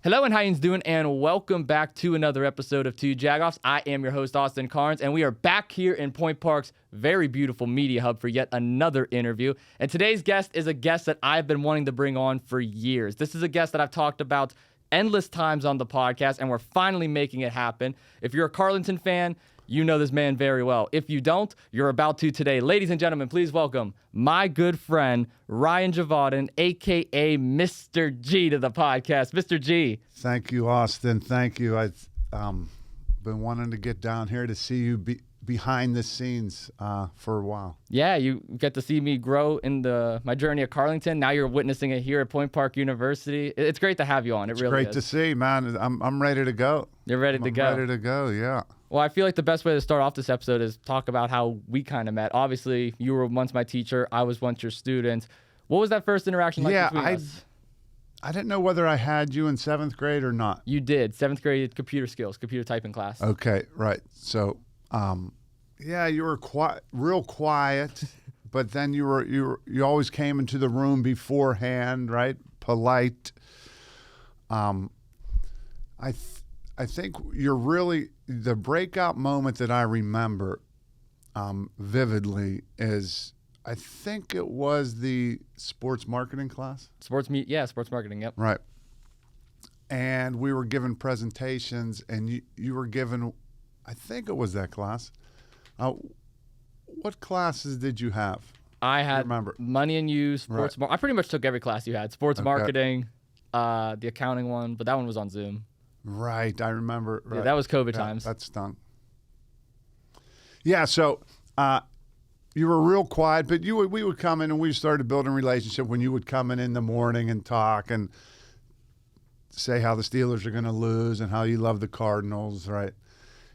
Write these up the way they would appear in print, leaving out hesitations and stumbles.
Hello and how you doing, and welcome back to another episode of Two Jagoffs. I am your host, Austin Carnes, and we are back here in Point Park's very beautiful media hub for yet another interview. And today's guest is a guest that I've been wanting to bring on for years. This is a guest that I've talked about endless times on the podcast, and we're finally making it happen. If you're a Carlynton fan, you know this man very well. If you don't, you're about to today. Ladies and gentlemen, please welcome my good friend, Ryan Gevaudan, a.k.a. Mr. G, to the podcast. Mr. G. Thank you, Austin. Thank you. I've been wanting to get down here to see you behind the scenes for a while. Yeah, you get to see me grow in my journey at Carlynton. Now you're witnessing it here at Point Park University. It's great to have you on. It's great to see, man. I'm ready to go. You're ready to go. I'm ready to go, yeah. Well, I feel like the best way to start off this episode is talk about how we kind of met. Obviously, you were once my teacher. I was once your student. What was that first interaction like between us? I didn't know whether I had you in 7th grade or not. You did. 7th grade computer skills, computer typing class. Okay, right. So, yeah, you were real quiet, but then you always came into the room beforehand, right? Polite. I think you're really the breakout moment that I remember vividly is I think it was the sports marketing class. Sports marketing, yep. Right. And we were given presentations, and you were given, I think it was that class. What classes did you have? I had money and you, sports. Right. I pretty much took every class you had. Sports marketing, the accounting one, but that one was on Zoom. Right, I remember. Right. Yeah, that was COVID times. That stung. Yeah, so you were real quiet, but we would come in and we started building a relationship when you would come in the morning and talk and say how the Steelers are going to lose and how you love the Cardinals, right?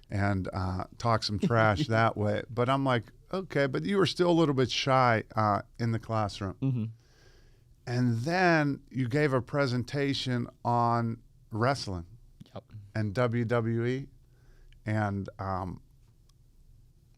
And talk some trash that way. But I'm like, okay, but you were still a little bit shy in the classroom. Mm-hmm. And then you gave a presentation on wrestling. Yep. And WWE, and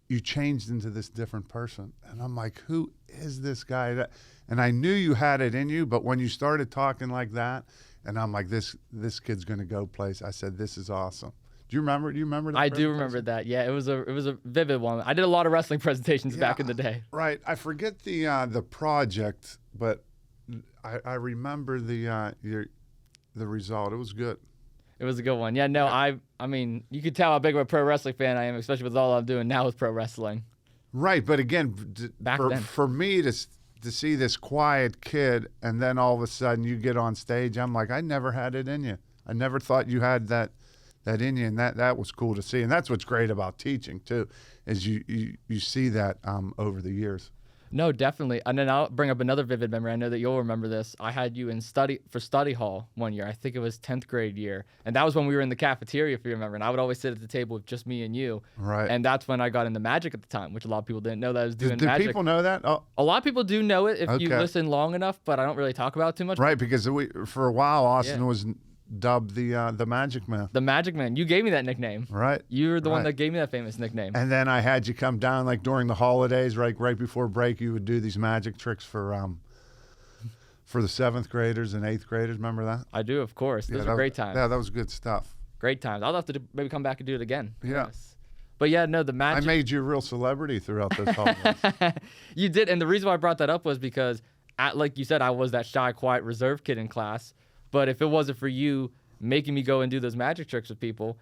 you changed into this different person. And I'm like, who is this guy? And I knew you had it in you, but when you started talking like that, and I'm like, this kid's going to go place, I said, this is awesome. Do you remember? That I do remember that. Yeah, it was a vivid one. I did a lot of wrestling presentations back in the day. Right. I forget the project, but I remember the result. It was good. It was a good one. Yeah, no, I mean, you could tell how big of a pro wrestling fan I am, especially with all I'm doing now with pro wrestling. Right, but again, for me to see this quiet kid and then all of a sudden you get on stage, I'm like, I never had it in you. I never thought you had that in you, and that was cool to see. And that's what's great about teaching too, is you see that over the years. No, definitely. And then I'll bring up another vivid memory. I know that you'll remember this. I had you in study hall one year. I think it was 10th grade year. And that was when we were in the cafeteria, if you remember. And I would always sit at the table with just me and you. Right. And that's when I got into magic at the time, which a lot of people didn't know that I was doing magic. Did people know that? Oh. A lot of people do know it if you listen long enough, but I don't really talk about it too much. Right, because for a while, Austin was dubbed the Magic Man. The Magic Man. You gave me that nickname. Right. You were the one that gave me that famous nickname. And then I had you come down like during the holidays, right before break. You would do these magic tricks for the 7th graders and 8th graders. Remember that? I do, of course. Those were great times. Yeah, that was good stuff. Great times. I'll have to maybe come back and do it again. Yeah. Yes. But yeah, no, the magic. I made you a real celebrity throughout those holidays. You did, and the reason why I brought that up was because, like you said, I was that shy, quiet, reserved kid in class. But if it wasn't for you making me go and do those magic tricks with people,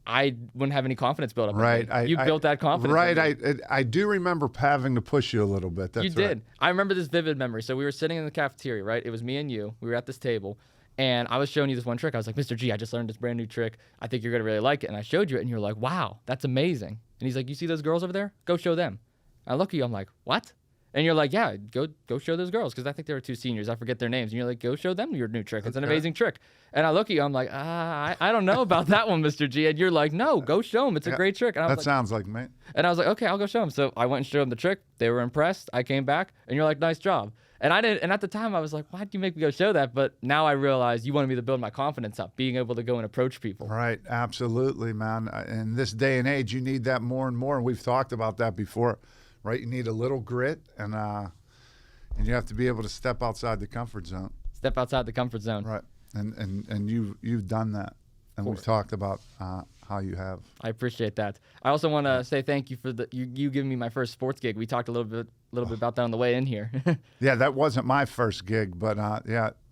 I wouldn't have any confidence built up. Right. You built that confidence. Right. I do remember having to push you a little bit. That's you did. I remember this vivid memory. So we were sitting in the cafeteria, right? It was me and you. We were at this table. And I was showing you this one trick. I was like, Mr. G, I just learned this brand new trick. I think you're going to really like it. And I showed you it. And you're like, wow, that's amazing. And he's like, you see those girls over there? Go show them. I look at you. I'm like, what? And you're like, yeah, go show those girls, because I think there were 2 seniors. I forget their names. And you're like, go show them your new trick. It's an amazing trick. And I look at you. I'm like, I don't know about that one, Mr. G. And you're like, no, go show them. It's a great trick. And I was that sounds like me. And I was like, okay, I'll go show them. So I went and showed them the trick. They were impressed. I came back, and you're like, nice job. And I didn't. And at the time, I was like, why'd you make me go show that? But now I realize you wanted me to build my confidence up, being able to go and approach people. Right, absolutely, man. In this day and age, you need that more and more. And we've talked about that before, right? You need a little grit, and you have to be able to step outside the comfort zone. Step outside the comfort zone. Right. and you've done that, and we've talked about how you have. I appreciate that. I also want to say thank you for you giving me my first sports gig. We talked a little bit about that on the way in here. Yeah, that wasn't my first gig, but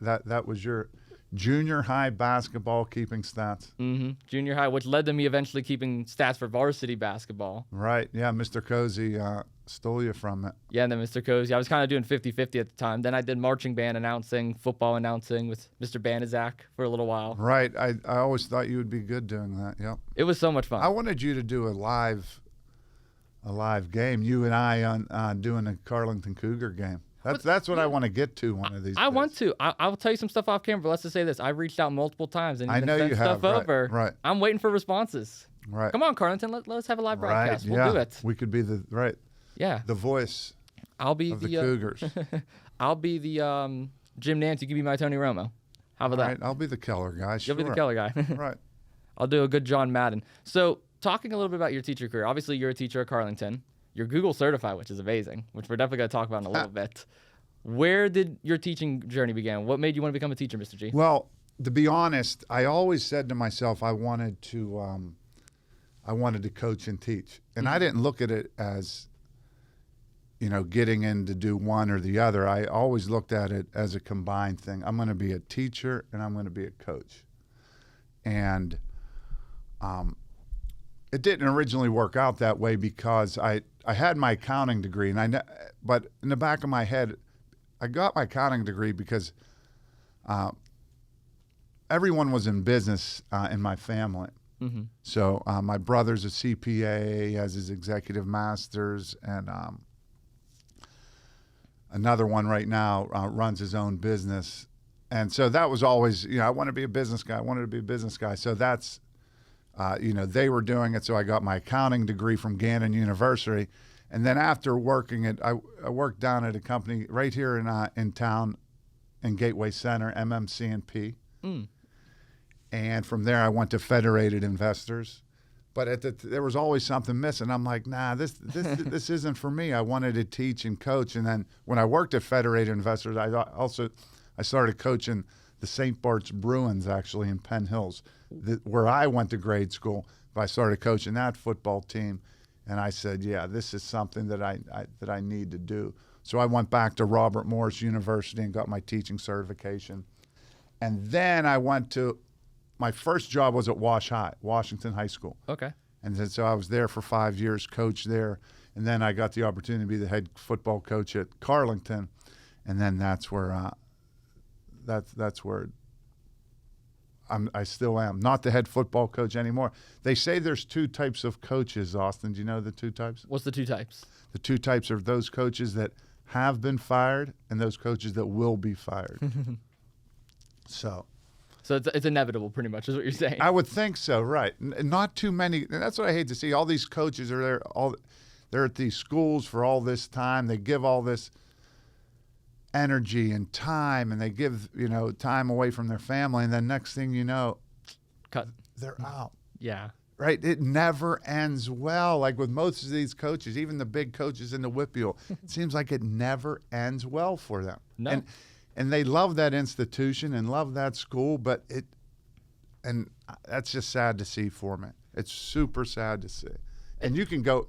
that was your junior high basketball keeping stats. Mm-hmm. Junior high, which led to me eventually keeping stats for varsity basketball. Right. Yeah, Mr. Cozy stole you from it. Yeah, and then Mr. Cozy. I was kind of doing 50-50 at the time. Then I did marching band announcing, football announcing with Mr. Banizak for a little while. Right. I always thought you would be good doing that. Yep. It was so much fun. I wanted you to do a live game. You and I on doing a Carlynton Cougar game. That's what I want to get to one of these days. I want to. I will tell you some stuff off camera, but let's just say this. I've reached out multiple times and I even know sent you stuff have. over. Right. I'm waiting for responses. Right. Come on, Carlynton. Let's have a live broadcast. Right. We'll do it. We could be the voice I'll be of the Cougars. I'll be the Jim Nance. You can be my Tony Romo. How about that? Right. I'll be the Keller guy. You'll be the Keller guy. Right. I'll do a good John Madden. So talking a little bit about your teacher career. Obviously, you're a teacher at Carlynton. You're Google certified, which is amazing, which we're definitely going to talk about in a little bit. Where did your teaching journey begin? What made you want to become a teacher, Mr. G? Well, to be honest, I always said to myself I wanted to coach and teach. And I didn't look at it as, getting in to do one or the other. I always looked at it as a combined thing. I'm going to be a teacher and I'm going to be a coach. And it didn't originally work out that way because I had my accounting degree, but in the back of my head, I got my accounting degree because everyone was in business in my family. Mm-hmm. So my brother's a CPA, he has his executive master's, and another one right now runs his own business. And so that was always, I want to be a business guy. I wanted to be a business guy. So that's, they were doing it. So I got my accounting degree from Gannon University. And then after working I worked down at a company right here in town in Gateway Center, MMC&P. Mm. And from there I went to Federated Investors. But there was always something missing. I'm like, nah, this isn't for me. I wanted to teach and coach. And then when I worked at Federated Investors, I started coaching the St. Bart's Bruins actually in Penn Hills, where I went to grade school. But I started coaching that football team. And I said, yeah, this is something that I need to do. So I went back to Robert Morris University and got my teaching certification. And then my first job was at Washington High School. Okay. And then, so I was there for 5 years, coached there. And then I got the opportunity to be the head football coach at Carlynton. And then that's where I still am. Not the head football coach anymore. They say there's two types of coaches, Austin. Do you know the two types? What's the two types? The two types are those coaches that have been fired and those coaches that will be fired. So it's inevitable, pretty much, is what you're saying. I would think so, right? Not too many. And that's what I hate to see. All these coaches are there. They're at these schools for all this time. They give all this energy and time, and they give time away from their family, and then next thing you know, cut. They're out. Yeah. Right. It never ends well. Like with most of these coaches, even the big coaches in the WPIAL, it seems like it never ends well for them. No. And they love that institution and love that school, but that's just sad to see for me. It's super sad to see. And you can go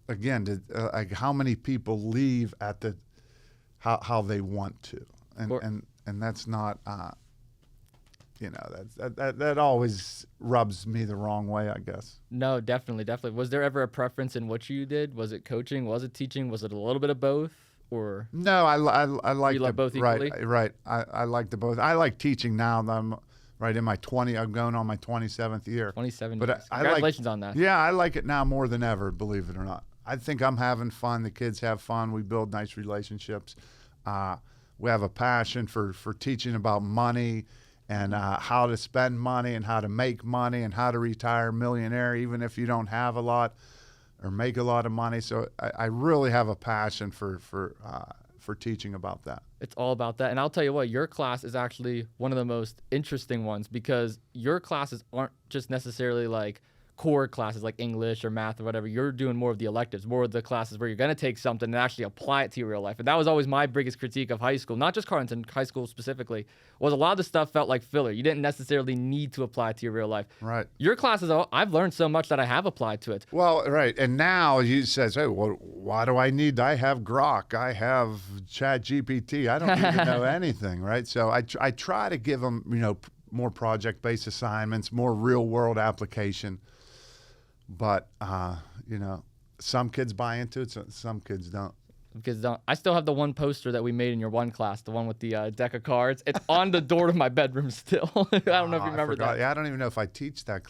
again, like how many people leave at how they want to, and that's not, that always rubs me the wrong way, I guess. No, definitely. Was there ever a preference in what you did? Was it coaching? Was it teaching? Was it a little bit of both? Or no, I like you like both equally. Right. I like the both. I like teaching now. I'm right in my 20. I'm going on my 27th year. 27 but years. Congratulations on that. Yeah, I like it now more than ever. Believe it or not, I think I'm having fun. The kids have fun. We build nice relationships. We have a passion for teaching about money and how to spend money and how to make money and how to retire a millionaire, even if you don't have a lot or make a lot of money. So I really have a passion for teaching about that. It's all about that. And I'll tell you what, your class is actually one of the most interesting ones because your classes aren't just necessarily like core classes like English or math or whatever. You're doing more of the electives, more of the classes where you're going to take something and actually apply it to your real life. And that was always my biggest critique of high school, not just Carlynton, high school specifically, was a lot of the stuff felt like filler. You didn't necessarily need to apply it to your real life. Right. Your classes, though, I've learned so much that I have applied to it. Well, right. And now you says, hey, well, why do I need? I have Grok. I have ChatGPT. I don't even know anything, right? So I try to give them, more project-based assignments, more real-world application. But, some kids buy into it, some kids don't. Because I still have the one poster that we made in your one class, the one with the deck of cards. It's on the door of my bedroom still. I don't know if you remember that. Yeah, I don't even know if I teach that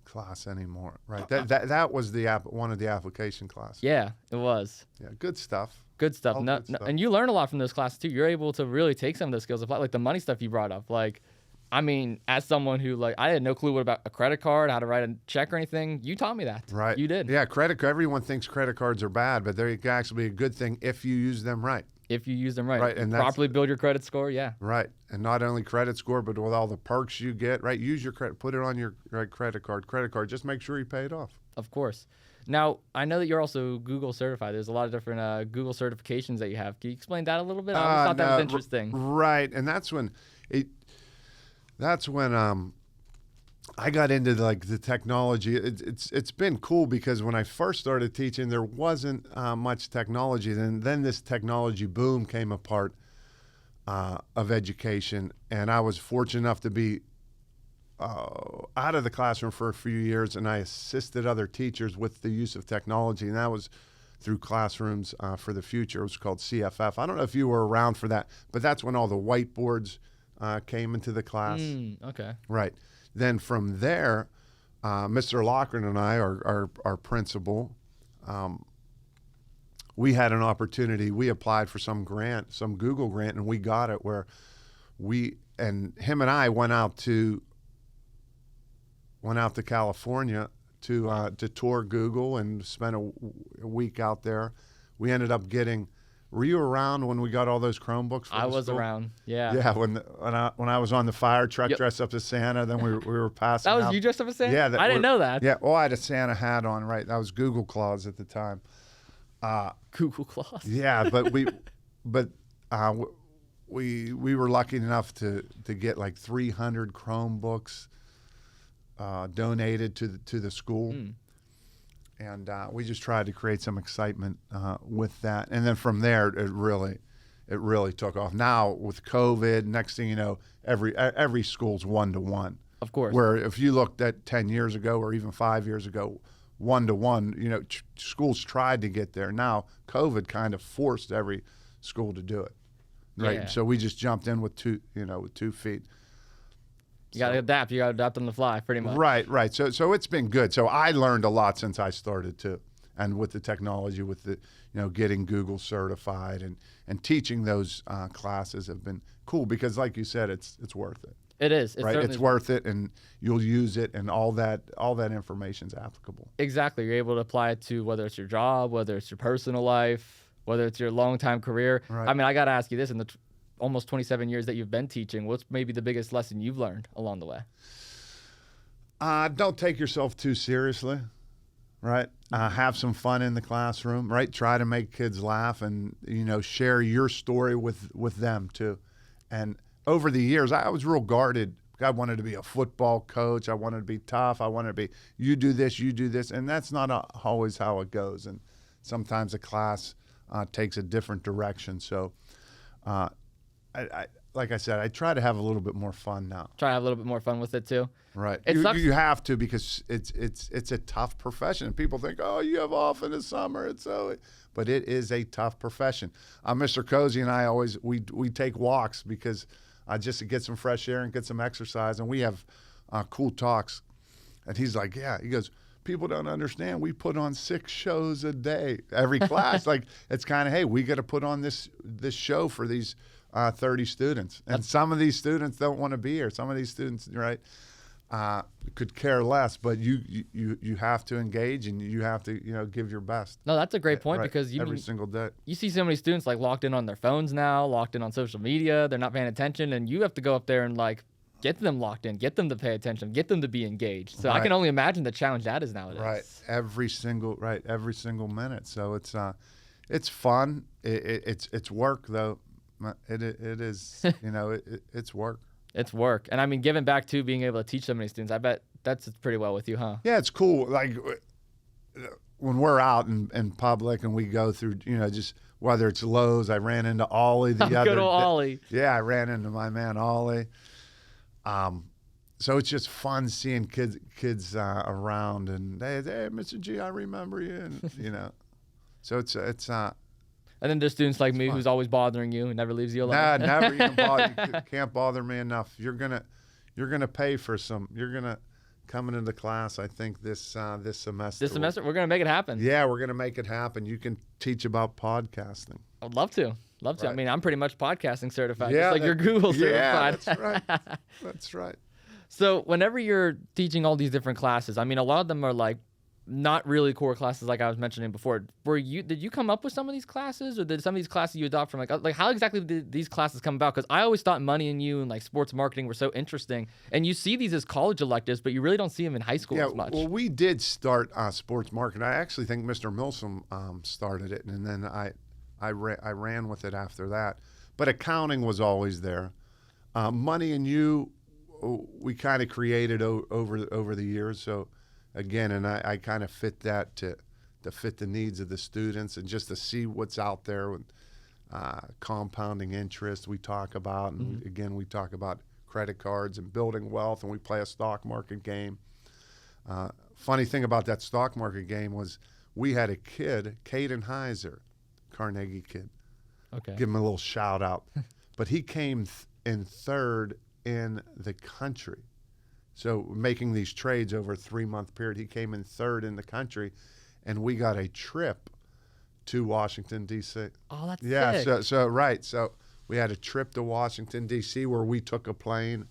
class anymore. Right. That was one of the application classes. Yeah, it was. Yeah, good stuff. Good stuff. Good stuff. And you learn a lot from those classes too. You're able to really take some of those skills, like the money stuff you brought up. Like, I mean, as someone who, I had no clue what about a credit card, how to write a check or anything. You taught me that. Right. You did. Yeah, everyone thinks credit cards are bad, but they can actually be a good thing if you use them right. If you use them right. Right. And properly build your credit score, yeah. Right. And not only credit score, but with all the perks you get, right? Use your credit, put it on your credit card. Just make sure you pay it off. Of course. Now, I know that you're also Google certified. There's a lot of different Google certifications that you have. Can you explain that a little bit? I always thought that was interesting. Right. And that's when I got into the technology. It's been cool because when I first started teaching, there wasn't much technology. Then this technology boom came apart of education, and I was fortunate enough to be out of the classroom for a few years, and I assisted other teachers with the use of technology, and that was through Classrooms for the Future. It was called CFF. I don't know if you were around for that, but that's when all the whiteboards came into the class. Okay. Right. Then from there, Mr. Loughran and I, our principal, we had an opportunity. We applied for some grant, some Google grant, and we got it where him and I went out to California to tour Google and spent a week out there. We ended up getting. Were you around when we got all those Chromebooks? I was around. Yeah. Yeah. When I was on the fire truck dressed up as Santa, then we were passing. That was out. you dressed up as Santa? Yeah. I didn't know that. Yeah. Well, I had a Santa hat on. Right. That was Google Claws at the time. Google Claws. Yeah, but we were lucky enough to get 300 Chromebooks donated to the school. And we just tried to create some excitement with that. And then from there, it really took off. Now with COVID, next thing you know, every school's 1-to-1. Of course. Where if you looked at 10 years ago or even 5 years ago, 1-to-1, schools tried to get there. Now COVID kind of forced every school to do it. Right. Yeah. So we just jumped in with 2 feet. You got to adapt. You got to adapt on the fly, pretty much. Right. So it's been good. So I learned a lot since I started too, and with the technology, with the getting Google certified and teaching those classes have been cool because, like you said, it's worth it. It is. It's worth it, and you'll use it, and all that information's applicable. Exactly. You're able to apply it to whether it's your job, whether it's your personal life, whether it's your long-time career. Right. I mean, I got to ask you this: in the almost 27 years that you've been teaching, what's maybe the biggest lesson you've learned along the way? Don't take yourself too seriously, right? Have some fun in the classroom, right? Try to make kids laugh and, share your story with them too. And over the years, I was real guarded. I wanted to be a football coach. I wanted to be tough. I wanted to be, you do this. And that's not always how it goes. And sometimes a class takes a different direction. So, I like I said, I try to have a little bit more fun now. Try to have a little bit more fun with it too. Right. It sucks. You have to because it's a tough profession. People think, oh, you have off in the summer. But it is a tough profession. Mr. Cozy and I we take walks because just to get some fresh air and get some exercise, and we have cool talks. And he's like, yeah. He goes, people don't understand. We put on 6 shows a day every class. It's kind of, hey, we got to put on this show for these 30 students, and some of these students don't want to be here. Some of these students, right, could care less. But you have to engage, and you have to give your best. No, that's a great point, right, because every single day you see so many students locked in on their phones now, locked in on social media. They're not paying attention, and you have to go up there and get them locked in, get them to pay attention, get them to be engaged. So I Right. can only imagine the challenge that is nowadays. Right. Every single minute. So it's fun. It's work though. It is, it's work. It's work. And I mean, giving back to being able to teach so many students, I bet that's pretty well with you, huh? Yeah, it's cool. Like when we're out in public and we go through, just whether it's Lowe's, I ran into Ollie the other Good old day. Ollie. Yeah, I ran into my man Ollie. So it's just fun seeing kids around and hey, Mr. G, I remember you, and so it's And then there's students like me who's always bothering you and never leaves you alone. nah, never even bother. You can't bother me enough. You're gonna pay for some. You're gonna come into the class. I think this semester. This semester, we're gonna make it happen. Yeah, we're gonna make it happen. You can teach about podcasting. I'd love to. Love to. Right. I mean, I'm pretty much podcasting certified, Yeah, just like you're Google certified. Yeah, that's right. That's right. So whenever you're teaching all these different classes, I mean, a lot of them are like not really core classes, like I was mentioning before. Did you come up with some of these classes, or did some of these classes you adopt from like how exactly did these classes come about? Because I always thought Money and You and like sports marketing were so interesting, and you see these as college electives, but you really don't see them in high school as much. Well, we did start sports marketing. I actually think Mr. Milsom started it, and then I ran with it after that. But accounting was always there. Money and You, we kind of created over the years. So again, and I kind of fit that to fit the needs of the students and just to see what's out there with compounding interest we talk about. And again, we talk about credit cards and building wealth, and we play a stock market game. Funny thing about that stock market game was we had a kid, Caden Heiser, Carnegie kid. Okay. Give him a little shout out. But he came in third in the country. So making these trades over a 3-month period, he came in third in the country, and we got a trip to Washington, D.C. Oh, that's Yeah, sick. so we had a trip to Washington, D.C., where we took a plane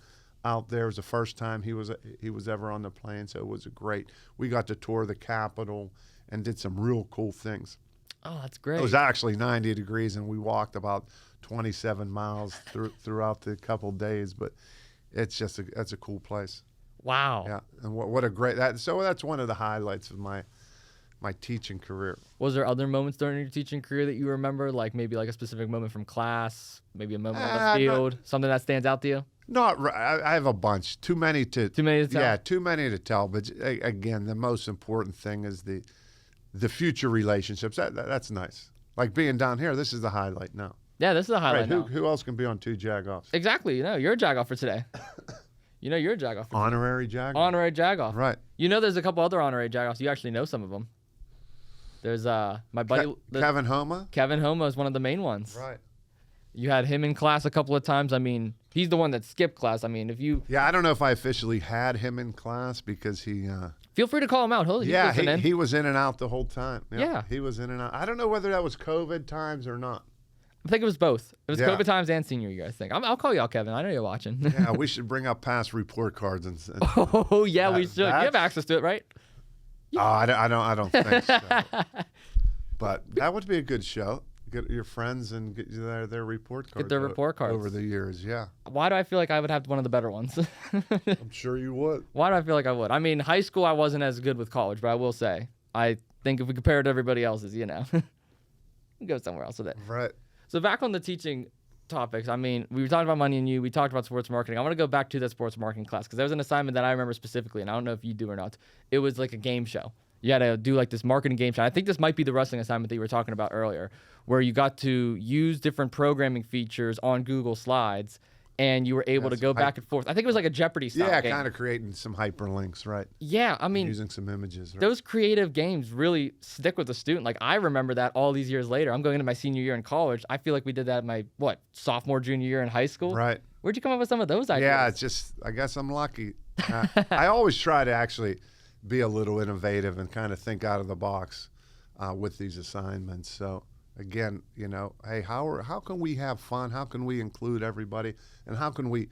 out there. It was the first time he was ever on the plane, so it was we got to tour the Capitol and did some real cool things. Oh, that's great. It was actually 90 degrees, and we walked about 27 miles throughout the couple days, but it's just that's a cool place. Wow. Yeah, and what a great so that's one of the highlights of my teaching career. Was there other moments during your teaching career that you remember, like maybe like a specific moment from class, maybe a moment on the field, something that stands out to you? I have a bunch. Too many to tell? Yeah, too many to tell. But again, the most important thing is the future relationships. That's nice. Like being down here, this is the highlight now. Yeah, this is a highlight Right? now. Who else can be on 2 Jagoffs? Exactly. You're a Jagoff for today. You're a Jagoff. Honorary Jagoff. Honorary Jagoff. Right. There's a couple other honorary Jagoffs. You actually know some of them. There's my buddy Kevin Homa. Kevin Homa is one of the main ones. Right. You had him in class a couple of times. I mean, he's the one that skipped class. I mean, if you Yeah, I don't know if I officially had him in class because he. feel free to call him out. He was in and out the whole time. Yeah. He was in and out. I don't know whether that was COVID times or not. I think it was both. It was Yeah. COVID times and senior year, I think. I'll call you out, Kevin. I know you're watching. Yeah, we should bring up past report cards and Oh, yeah, we should. You have that's- access to it, right? Oh, I don't think so. But that would be a good show. Get your friends and get their report cards. Get their report cards. Over the years, yeah. Why do I feel like I would have one of the better ones? I'm sure you would. Why do I feel like I would? I mean, high school I wasn't as good with college, but I will say, I think if we compare it to everybody else's, go somewhere else with it. Right. So back on the teaching topics, I mean, we were talking about Money and You, we talked about sports marketing. I want to go back to that sports marketing class because there was an assignment that I remember specifically, and I don't know if you do or not. It was like a game show. You had to do like this marketing game show. I think this might be the wrestling assignment that you were talking about earlier, where you got to use different programming features on Google Slides, and you were able to go back and forth. I think it was like a Jeopardy style game. Yeah, kind of creating some hyperlinks, right? Yeah, I mean, using some images. Right? those creative games really stick with the student. Like, I remember that all these years later. I'm going into my senior year in college. I feel like we did that in my, sophomore, junior year in high school? Right. Where'd you come up with some of those ideas? Yeah, it's just, I guess I'm lucky. I always try to actually be a little innovative and kind of think out of the box with these assignments. So, again, hey, how can we have fun? How can we include everybody? And how can we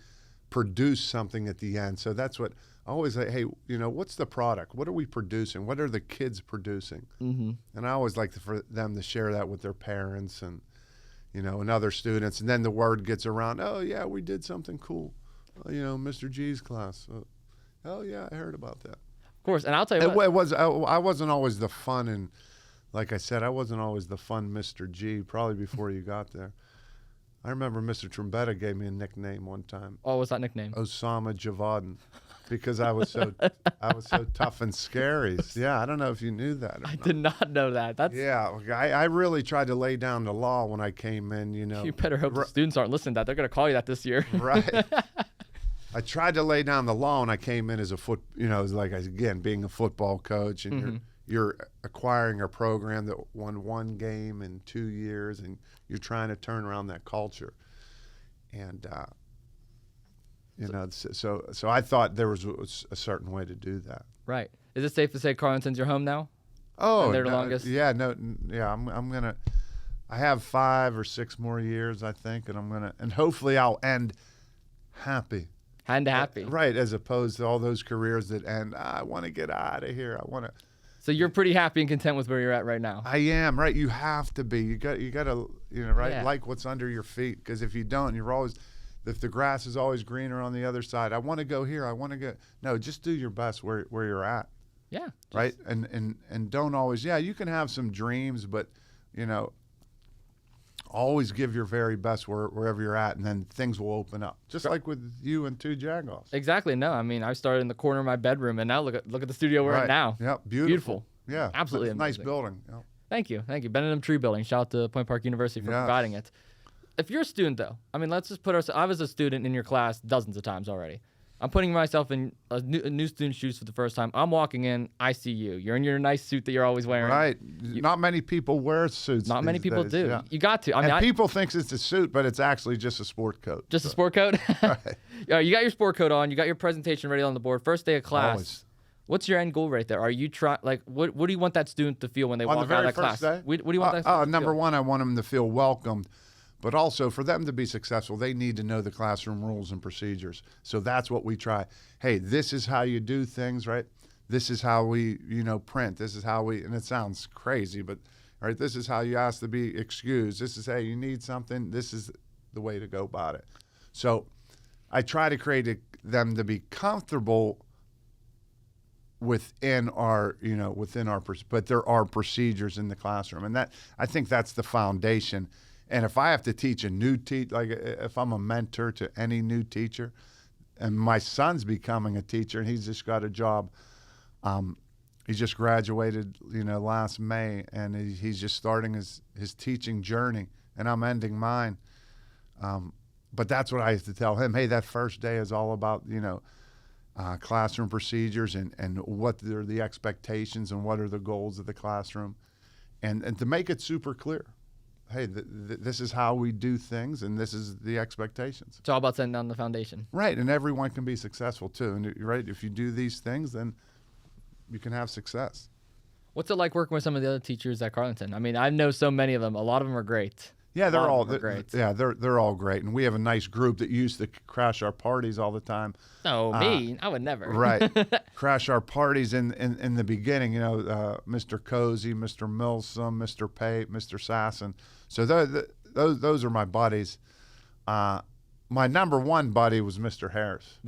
produce something at the end? So that's what I always say, hey, what's the product? What are we producing? What are the kids producing? Mm-hmm. And I always like for them to share that with their parents and, and other students. And then the word gets around, oh, yeah, we did something cool. Mr. G's class. Oh yeah, I heard about that. Of course, and I'll tell you what. I wasn't always the fun, and like I said, I wasn't always the fun Mr. G. Probably before you got there. I remember Mr. Trombetta gave me a nickname one time. Oh, what's that nickname? Osama Gevaudan, because I was so tough and scary. Yeah, I don't know if you knew that. I did not know that. I really tried to lay down the law when I came in. You better hope the students aren't listening to that. They're going to call you that this year. Right. I tried to lay down the law when I came in as being a football coach, and you're acquiring a program that won one game in 2 years, and you're trying to turn around that culture. And so I thought there was a certain way to do that. Right. Is it safe to say Carlynton's your home now? Oh, and they're the longest. Yeah, I'm gonna. I have 5 or 6 more years, I think, and hopefully I'll end happy. And happy. Right, as opposed to all those careers that end, I want to get out of here. I want to. So you're pretty happy and content with where you're at right now? I am, right? You have to be. You got to, right? Yeah. Like what's under your feet, because if you don't, if the grass is always greener on the other side. I want to go here. I want to go. No, just do your best where you're at. Yeah. Right, and don't always. Yeah, you can have some dreams, but always give your very best wherever you're at, and then things will open up. Just like with you and 2 Jagoffs. Exactly. No, I mean, I started in the corner of my bedroom, and now look at the studio we're at now. Yep, beautiful. Yeah, absolutely it's a nice building. Yep. Thank you. Benham Tree Building. Shout out to Point Park University for providing it. If you're a student, though, I mean, let's just I was a student in your class dozens of times already. I'm putting myself in a new student's shoes for the first time. I'm walking in, I see you. You're in your nice suit that you're always wearing. Right. Not many people wear suits. Not many people do. Yeah. You got to. I mean, people think it's a suit, but it's actually just a sport coat. Just a sport coat? Right. You got your sport coat on. You got your presentation ready on the board. First day of class. Always. What's your end goal right there? Are you what do you want that student to feel when they walk out of that class? Day? What do you want that student to number feel? one, I want them to feel welcomed. But also, for them to be successful, they need to know the classroom rules and procedures. So that's what we try. Hey, this is how you do things, right? This is how we, print. This is how and it sounds crazy, but, right, this is how you ask to be excused. This is, hey, you need something. This is the way to go about it. So I try to create them to be comfortable within our, but there are procedures in the classroom. And I think that's the foundation. And if I have to teach a new like if I'm a mentor to any new teacher, and my son's becoming a teacher, and he's just got a job. He just graduated, last May, and he's just starting his teaching journey, and I'm ending mine. But that's what I have to tell him. Hey, that first day is all about, classroom procedures and what are the expectations and what are the goals of the classroom, and to make it super clear. Hey, this is how we do things, and this is the expectations. It's all about setting down the foundation. Right, and everyone can be successful too. And right, if you do these things, then you can have success. What's it like working with some of the other teachers at Carlynton? I mean, I know so many of them. A lot of them are great. Yeah, they're all great. Yeah, they're all great, and we have a nice group that used to crash our parties all the time. No, me, I would never. Right, crash our parties in the beginning. Mr. Cozy, Mr. Milsom, Mr. Pate, Mr. Sasson. So those are my buddies. My number one buddy was Mr. Harris.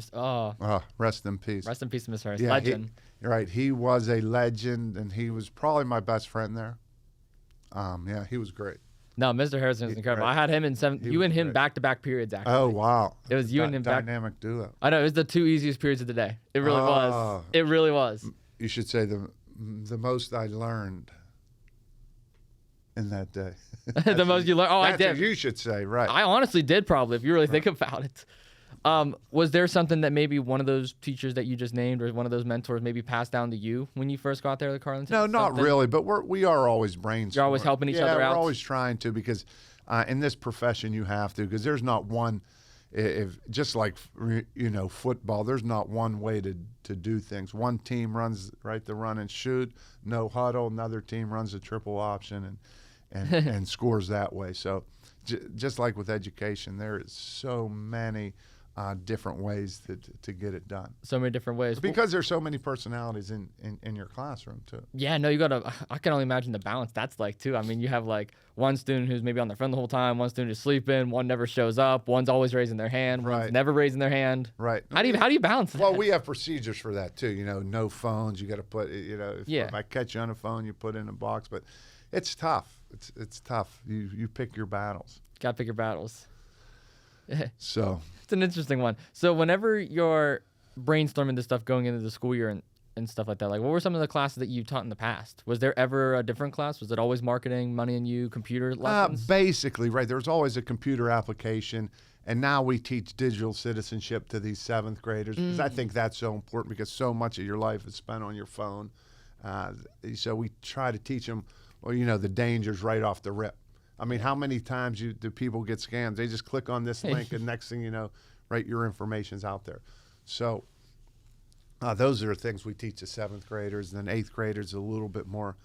Rest in peace. Rest in peace, Mr. Harris. Yeah, legend. Right, he was a legend, and he was probably my best friend there. Yeah, he was great. No, Mr. Harrison was incredible. Right. I had him in you and him back-to-back periods, actually. Oh, wow. It was you and him dynamic duo. I know. It was the 2 easiest periods of the day. It really was. It really was. You should say the most I learned in that day. The most you learned? Oh, I did. What you should say, right. I honestly did probably, if you really think about it. Was there something that maybe one of those teachers that you just named or one of those mentors maybe passed down to you when you first got there to Carlynton? No, not really, but we are always brainstorming. You're always helping each other out? We're always trying to, because in this profession you have to, because there's not one, just like, football, there's not one way to do things. One team runs, the run and shoot, no huddle. Another team runs a triple option and scores that way. So just like with education, there is so many different ways to get it done. So many different ways. Because there's so many personalities in your classroom too. Yeah, no, I can only imagine the balance that's like too. I mean, you have like one student who's maybe on their phone the whole time, one student is sleeping, one never shows up, one's always raising their hand, one's never raising their hand. Right. How do you balance that? Well, we have procedures for that too. No phones. You got to put, if I catch you on a phone, you put it in a box. But it's tough. It's tough. You pick your battles. Got to pick your battles. So it's an interesting one. So whenever you're brainstorming this stuff going into the school year and stuff like that, like what were some of the classes that you taught in the past? Was there ever a different class? Was it always marketing, money and you, computer lessons? Basically, right. There's always a computer application. And now we teach digital citizenship to these 7th graders because I think that's so important because so much of your life is spent on your phone. So we try to teach them, the dangers right off the rip. I mean, how many times do people get scammed? They just click on this link, and next thing you know, right, your information's out there. So those are the things we teach the 7th graders. And then 8th graders a little bit more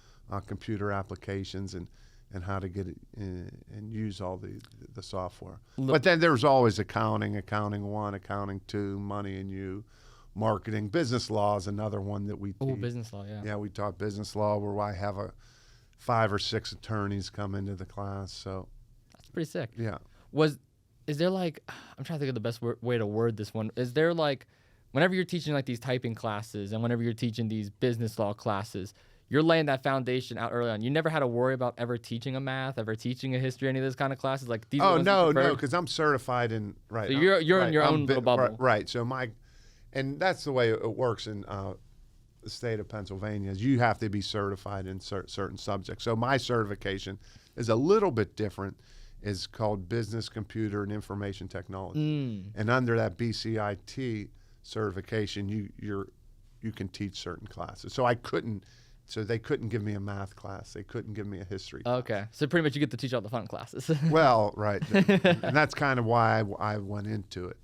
computer applications and how to get it and use all the software. But then there's always accounting 1, accounting 2, money and you, marketing, business law is another one that we teach. Oh, business law, yeah. Yeah, we taught business law where I have 5 or 6 attorneys come into the class. So that's pretty sick. Yeah. Is there like, I'm trying to think of the best way to word this one. Is there like, whenever you're teaching like these typing classes and whenever you're teaching these business law classes, you're laying that foundation out early on. You never had to worry about ever teaching a math, ever teaching a history, any of those kind of classes? Like these. Oh, no, because I'm certified in, right. So you're in your own little bubble. Right. So and that's the way it works in the state of Pennsylvania is you have to be certified in certain subjects. So my certification is a little bit different. It's called Business, Computer, and Information Technology. And under that BCIT certification, you can teach certain classes. So they couldn't give me a math class. They couldn't give me a history class. Okay. So pretty much you get to teach all the fun classes. Well, right. And that's kind of why I went into it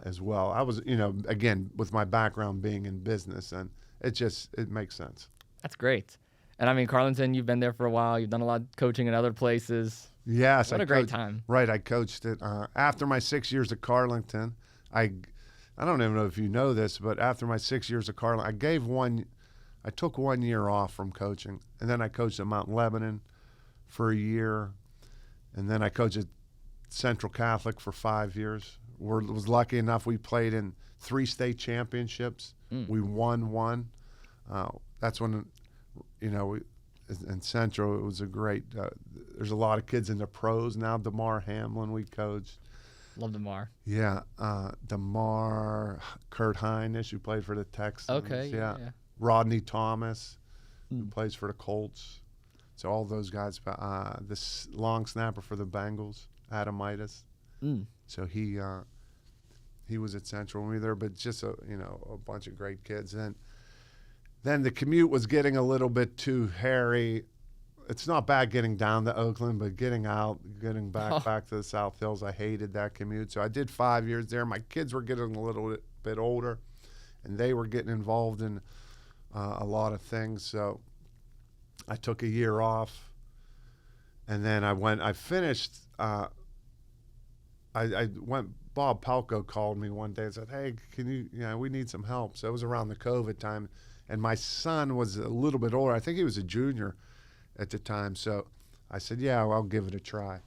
as well. I was, again, with my background being in business, and it makes sense. That's great. And I mean, Carlynton, you've been there for a while. You've done a lot of coaching in other places. Yes. What a great time. Right. I coached it. After my 6 years at Carlynton, I don't even know if you know this, but after my 6 years at Carlynton, I took 1 year off from coaching, and then I coached at Mount Lebanon for a year, and then I coached at Central Catholic for 5 years. Was lucky enough we played in 3 state championships. We won 1. That's when, in Central it was a great. There's a lot of kids in the pros now. DeMar Hamlin we coached. Love DeMar. Yeah, DeMar, Kurt Hinish who played for the Texans. Okay. Yeah. Rodney Thomas, who plays for the Colts. So all those guys. This long snapper for the Bengals, Adamitis. So he was at Central when we were there, but just a bunch of great kids. And then the commute was getting a little bit too hairy. It's not bad getting down to Oakland, but getting back to the South Hills, I hated that commute. So I did 5 years there. My kids were getting a little bit older, and they were getting involved in a lot of things. So I took a year off, and then I finished. I went. Bob Palco called me one day and said, "Hey, can you? We need some help." So it was around the COVID time, and my son was a little bit older. I think he was a junior at the time. So I said, "Yeah, well, I'll give it a try."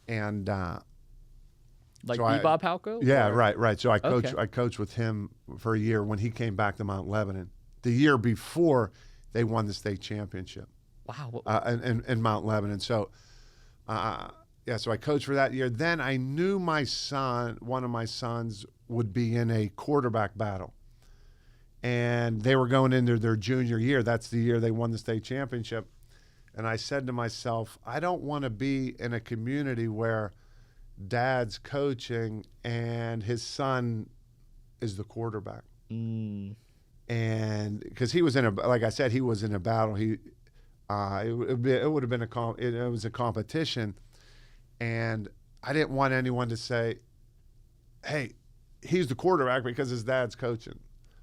And like so Bob Palco? Yeah, or? right. So I coached. Okay. I coached with him for a year when he came back to Mount Lebanon. The year before, they won the state championship. Wow. In Mount Lebanon. So. So I coached for that year. Then I knew one of my sons would be in a quarterback battle. And they were going into their junior year. That's the year they won the state championship. And I said to myself, I don't want to be in a community where dad's coaching and his son is the quarterback. And because he was like I said, he was in a battle. It would have been it was a competition. And I didn't want anyone to say, hey, he's the quarterback because his dad's coaching.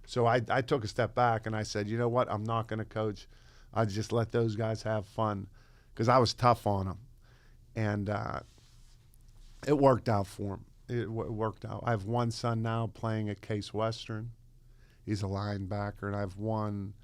So I took a step back and I said, you know what? I'm not going to coach. I just let those guys have fun because I was tough on them. And it worked out for them. worked out. I have one son now playing at Case Western. He's a linebacker, and I have one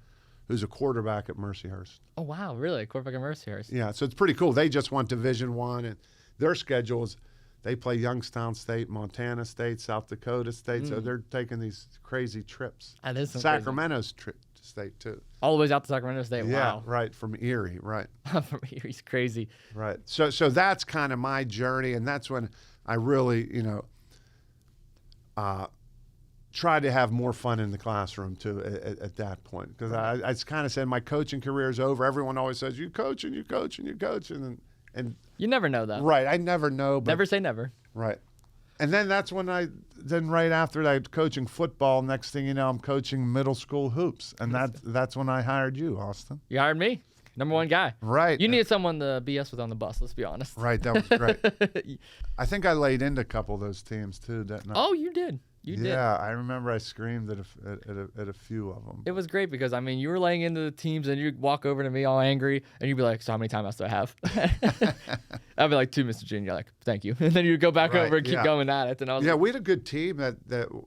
who's a quarterback at Mercyhurst. Oh wow, really? Quarterback at Mercyhurst. Yeah, so it's pretty cool. They just won Division I, and their schedules, they play Youngstown State, Montana State, South Dakota State, so they're taking these crazy trips. That is some Sacramento's State, too. all the way out to Sacramento State. Yeah, Wow. right, from Erie, right. From Erie's crazy. Right. So that's kind of my journey, and that's when I really, tried to have more fun in the classroom too at that point, because I kind of said my coaching career is over. Everyone always says you coach and you coach and you coach, and You never know that. right. I never know. But, Never say never. right. And then that's when right after that, coaching football. Next thing you know, I'm coaching middle school hoops, and that's when I hired you, Austin. You hired me. Number one guy. Right. You needed someone to BS with on the bus, let's be honest. Right. That was great. I think I laid into a couple of those teams too, didn't I? Oh, you did. You did. Yeah, I remember I screamed at a few of them. It was great because, I mean, you were laying into the teams and you'd walk over to me all angry and you'd be like, so how many timeouts do I have? I'd be like, 2, Mr. G. And you're like, thank you. And then you'd go back Right, over and keep yeah. going at it. And I was Yeah, like, we had a good team that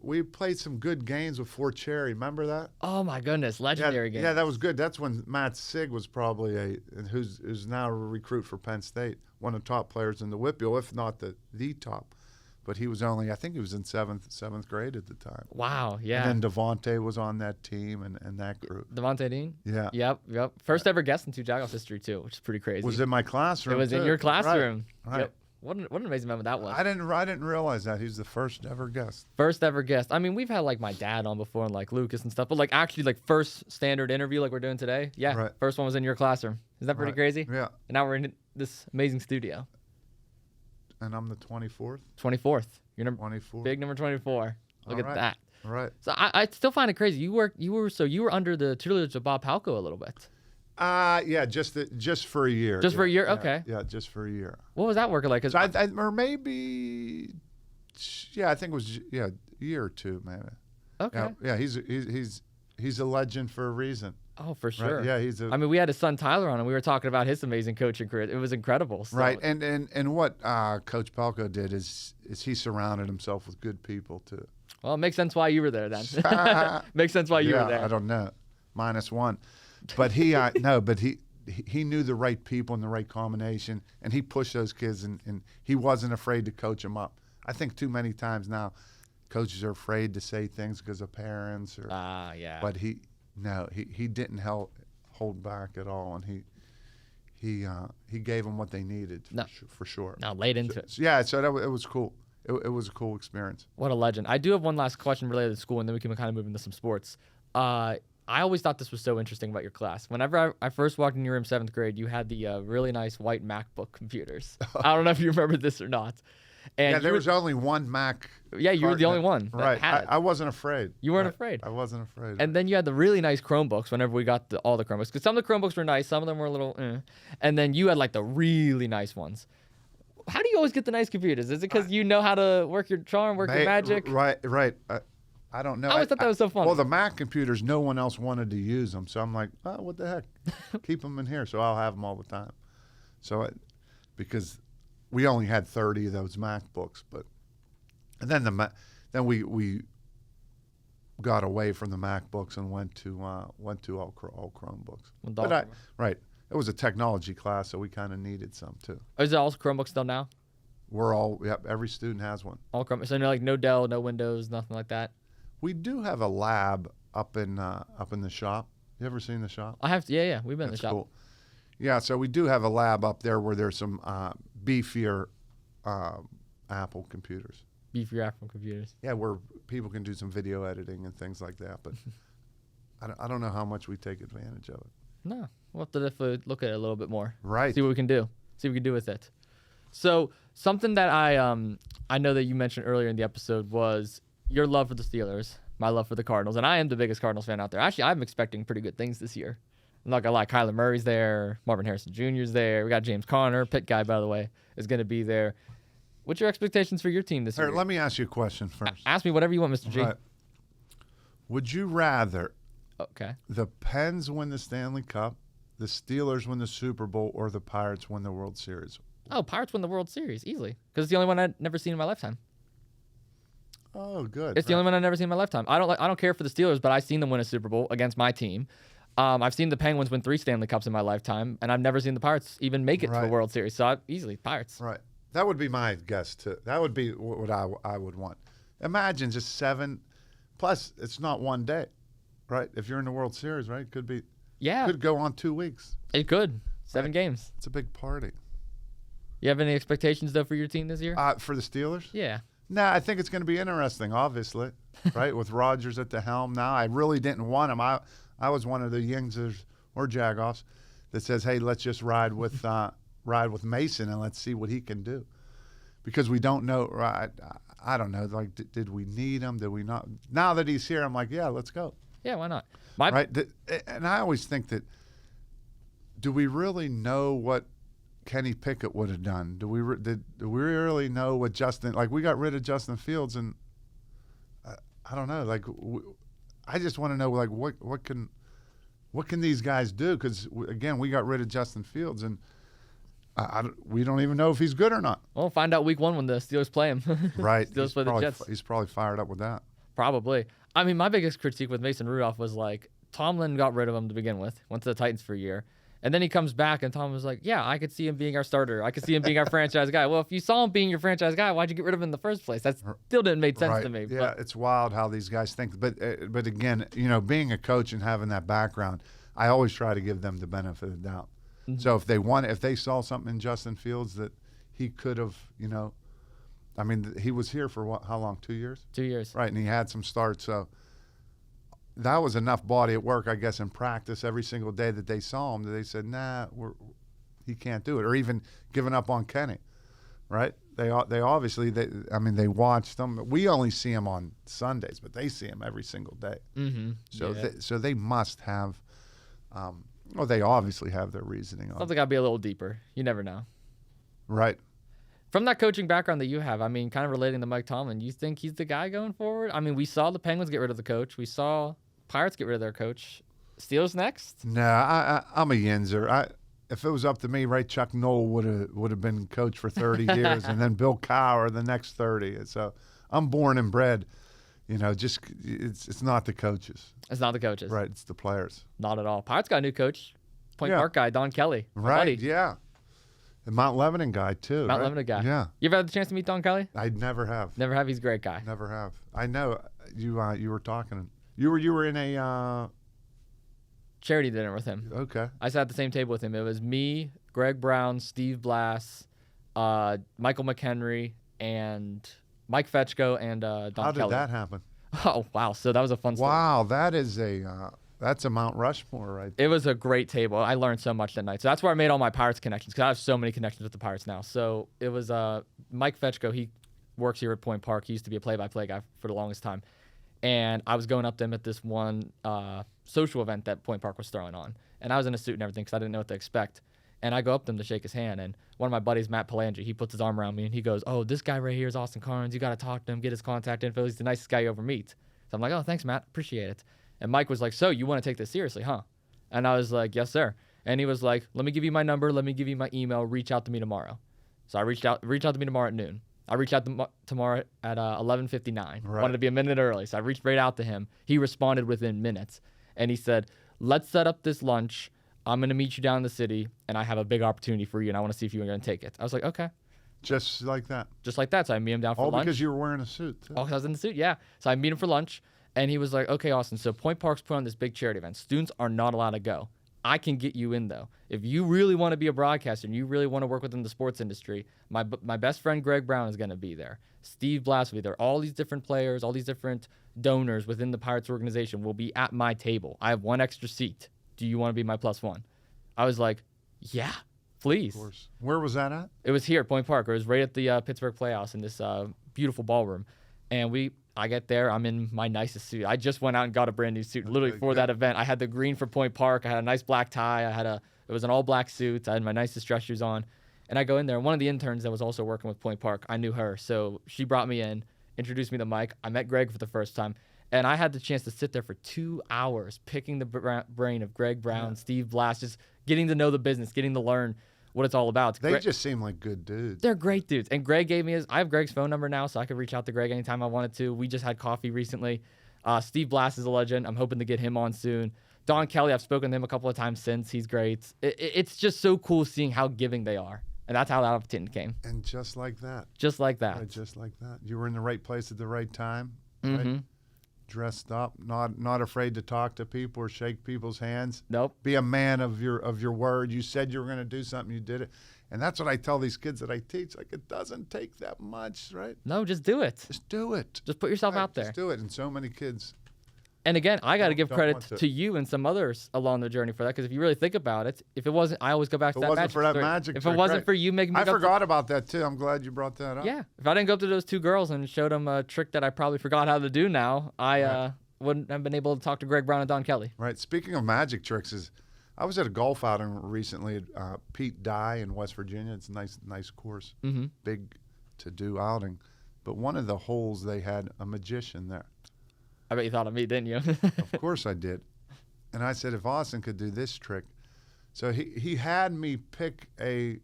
we played some good games with Fort Cherry. Remember that? oh my goodness, legendary game. Yeah, that was good. That's when Matt Sig was probably who's now a recruit for Penn State, one of the top players in the Whitfield, if not the top. But he was I think he was in seventh grade at the time. Wow, yeah. And then Devontae was on that team and that group. Devontae Dean? Yeah. Yep. First ever guest in Two Jagoffs history, too, which is pretty crazy. Was in my classroom. It was in too. your classroom. Right. Yep. What an amazing moment that was. I didn't realize that. He's the first ever guest. First ever guest. I mean, we've had like my dad on before and like Lucas and stuff, but like actually like first standard interview like we're doing today. Yeah. Right. First one was in your classroom. Isn't that pretty Right. crazy? Yeah. And now we're in this amazing studio. And I'm the 24th. 24th. You're number 24. big number 24. Look All at right. that. Right. So I still find it crazy. You were under the tutelage of Bob Palco a little bit. Yeah, just for a year. Just for a year? Yeah, Okay. Yeah, just for a year. What was that working like? 'Cause So or maybe, yeah, I think it was a year or two, maybe. okay. Yeah, he's a legend for a reason. Oh, for Right? sure. Yeah, he's a I mean, we had his son Tyler on, and we were talking about his amazing coaching career. It was incredible. So. right. And what Coach Palco did is he surrounded himself with good people too. Well, it makes sense why you were there then. Makes sense why you were there. I don't know, -1, but he he knew the right people and the right combination, and he pushed those kids, and he wasn't afraid to coach them up. I think too many times now, coaches are afraid to say things because of parents or. Yeah. But he didn't hold back at all, and he gave them what they needed for sure. Now laid into it. So, yeah, so it was cool. It was a cool experience. What a legend. I do have one last question related to school, and then we can kind of move into some sports. I always thought this was so interesting about your class. Whenever I first walked in your room 7th grade, you had the really nice white MacBook computers. I don't know if you remember this or not. And yeah, there was only one Mac. Yeah, you were the only one that Right. had it. I wasn't afraid. You weren't afraid. I wasn't afraid. And then you had the really nice Chromebooks whenever we got all the Chromebooks. Because some of the Chromebooks were nice, some of them were a little And then you had like the really nice ones. How do you always get the nice computers? Is it because you know how to work your charm, your magic? Right. I don't know. I always thought that was so funny. Well, the Mac computers, no one else wanted to use them. So I'm like, oh, what the heck? Keep them in here. So I'll have them all the time. So because we only had 30 of those MacBooks, and then we got away from the MacBooks and went to all Chromebooks. Right. It was a technology class, so we kind of needed some too. Is it all Chromebooks still now? Every student has one. All Chromebooks. So like no Dell, no Windows, nothing like that. We do have a lab up in the shop. You ever seen the shop? I have to. Yeah. We've been in the shop. Cool. Yeah, so we do have a lab up there where there's some beefier Apple computers. Beefier Apple computers. Yeah, where people can do some video editing and things like that. But I don't know how much we take advantage of it. No, we'll have to definitely look at it a little bit more. Right. See what we can do. See what we can do with it. So something that I know that you mentioned earlier in the episode was your love for the Steelers, my love for the Cardinals, and I am the biggest Cardinals fan out there. Actually, I'm expecting pretty good things this year. I'm not gonna lie, Kyler Murray's there, Marvin Harrison Jr.'s there. We got James Conner, Pitt guy, by the way, is gonna be there. What's your expectations for your team this year? Let me ask you a question first. Ask me whatever you want, Mr. G. Right. Would you rather Okay. the Pens win the Stanley Cup, the Steelers win the Super Bowl, or the Pirates win the World Series? Oh, Pirates win the World Series easily because it's the only one I'd never seen in my lifetime. Oh, good. It's the only one I've never seen in my lifetime. I don't care for the Steelers, but I've seen them win a Super Bowl against my team. I've seen the Penguins win 3 Stanley Cups in my lifetime, and I've never seen the Pirates even make it to the World Series. So easily Pirates. Right. That would be my guess too. That would be what I would want. Imagine just 7. Plus, it's not one day, right? If you're in the World Series, right? Could be. Yeah. Could go on 2 weeks. It could. 7 games. It's a big party. You have any expectations though for your team this year? For the Steelers? Yeah. Nah, I think it's going to be interesting. Obviously, right? With Rodgers at the helm now, I really didn't want him. I was one of the Yingzers or Jagoffs that says, "Hey, let's just ride with Mason and let's see what he can do," because we don't know. Right? I don't know. Like, did we need him? Did we not? Now that he's here, I'm like, yeah, let's go. Yeah, why not? Right? And I always think that, do we really know what Kenny Pickett would have done? Do we really know what Justin? Like, we got rid of Justin Fields, and I don't know. Like, I just want to know, like, what can these guys do? Because again, we got rid of Justin Fields, and we don't even know if he's good or not. We'll find out week 1 when the Steelers play him. Right. Steelers play the Jets. He's probably fired up with that. Probably. I mean, my biggest critique with Mason Rudolph was like, Tomlin got rid of him to begin with, went to the Titans for a year. And then he comes back, and Tom was like, yeah, I could see him being our starter. I could see him being our franchise guy. Well, if you saw him being your franchise guy, why'd you get rid of him in the first place? That still didn't make sense to me. Yeah, but it's wild how these guys think. But again, being a coach and having that background, I always try to give them the benefit of the doubt. Mm-hmm. So if they saw something in Justin Fields that he could have, I mean, he was here for how long? 2 years? 2 years. Right, and he had some starts. So that was enough body at work, I guess, in practice every single day that they saw him, that they said, nah, he can't do it. Or even giving up on Kenny, right? They obviously, they watched him. We only see him on Sundays, but they see him every single day. Mm-hmm. So they must have, they obviously have their reasoning on it. Something got to be a little deeper. You never know. Right. From that coaching background that you have, I mean, kind of relating to Mike Tomlin, you think he's the guy going forward? I mean, we saw the Penguins get rid of the coach. We saw Pirates get rid of their coach. Steelers next? Nah, I'm a Yinzer. If it was up to me, right, Chuck Noll would have been coach for 30 years, and then Bill Cowher the next 30. So I'm born and bred. Just it's not the coaches. It's not the coaches. Right, it's the players. Not at all. Pirates got a new coach, Point Park guy, Don Kelly. Right, buddy. Yeah. The Mount Lebanon guy, too. Mount Lebanon guy. Yeah. You ever had the chance to meet Don Kelly? I never have. Never have. He's a great guy. Never have. I know you were talking. You were in a charity dinner with him. Okay. I sat at the same table with him. It was me, Greg Brown, Steve Blass, Michael McHenry, and Mike Fetchko, and Don Kelly. How did that happen? Oh, wow. So that was a fun story. Wow, that is that's a Mount Rushmore right there. It was a great table. I learned so much that night. So that's where I made all my Pirates connections, because I have so many connections with the Pirates now. So it was Mike Fetchko. He works here at Point Park. He used to be a play-by-play guy for the longest time. And I was going up to him at this one social event that Point Park was throwing on. And I was in a suit and everything because I didn't know what to expect. And I go up to him to shake his hand. And one of my buddies, Matt Palangri, he puts his arm around me and he goes, oh, this guy right here is Austin Carnes. You got to talk to him, get his contact info. He's the nicest guy you ever meet. So I'm like, oh, thanks, Matt. Appreciate it. And Mike was like, so you want to take this seriously, huh? And I was like, yes, sir. And he was like, let me give you my number. Let me give you my email. Reach out to me tomorrow. So I reach out to me tomorrow at noon. I reached out tomorrow at 11:59. Right. Wanted to be a minute early. So I reached right out to him. He responded within minutes. And he said, let's set up this lunch. I'm going to meet you down in the city, and I have a big opportunity for you, and I want to see if you're going to take it. I was like, okay. Just like that? Just like that. So I meet him down for lunch. All because you were wearing a suit, too. Oh, because I was in the suit, yeah. So I meet him for lunch. And he was like, okay, Austin, so Point Park's put on this big charity event. Students are not allowed to go. I can get you in, though. If you really want to be a broadcaster and you really want to work within the sports industry, my best friend Greg Brown is going to be there. Steve Blass will be there. All these different players, all these different donors within the Pirates organization will be at my table. I have one extra seat. Do you want to be my +1? I was like, yeah, please. Of course. Where was that at? It was here at Point Park. It was right at the Pittsburgh Playhouse in this beautiful ballroom. And I get there, I'm in my nicest suit. I just went out and got a brand new suit literally for that event. I had the green for Point Park. I had a nice black tie. It was an all black suit. I had my nicest dress shoes on. And I go in there, and one of the interns that was also working with Point Park, I knew her. So she brought me in, introduced me to Mike. I met Greg for the first time. And I had the chance to sit there for 2 hours picking the brain of Greg Brown, Steve Blass, just getting to know the business, getting to learn what it's all about. They just seem like good dudes. They're great dudes. And Greg gave me I have Greg's phone number now, so I could reach out to Greg anytime I wanted to. We just had coffee recently. Steve Blass is a legend. I'm hoping to get him on soon. Don Kelly, I've spoken to him a couple of times since. He's great. It's just so cool seeing how giving they are. And that's how that opportunity came. And just like that. Just like that. Right, just like that. You were in the right place at the right time. Mm-hmm. Right? Dressed up, not afraid to talk to people or shake people's hands. Nope. Be a man of your word. You said you were going to do something, you did it. And that's what I tell these kids that I teach. Like, it doesn't take that much, right? No, just do it. Just do it. Just put yourself Right, out there. Just do it. And so many kids. And again, I got to give don't credit want to. to you and some others along the journey for that. Because if you really think about it, if it wasn't, I always go back to If that it wasn't magic for that story. magic If trick, it wasn't right. for you making me I go up to- forgot about that too. I'm glad you brought that up. Yeah. If I didn't go up to those two girls and showed them a trick that I probably forgot how to do now, I wouldn't have been able to talk to Greg Brown and Don Kelly. Right. Speaking of magic tricks, I was at a golf outing recently at Pete Dye in West Virginia. It's a nice course, big to-do outing. But one of the holes, they had a magician there. I bet you thought of me, didn't you? Of course I did. And I said, if Austin could do this trick. So he had me pick a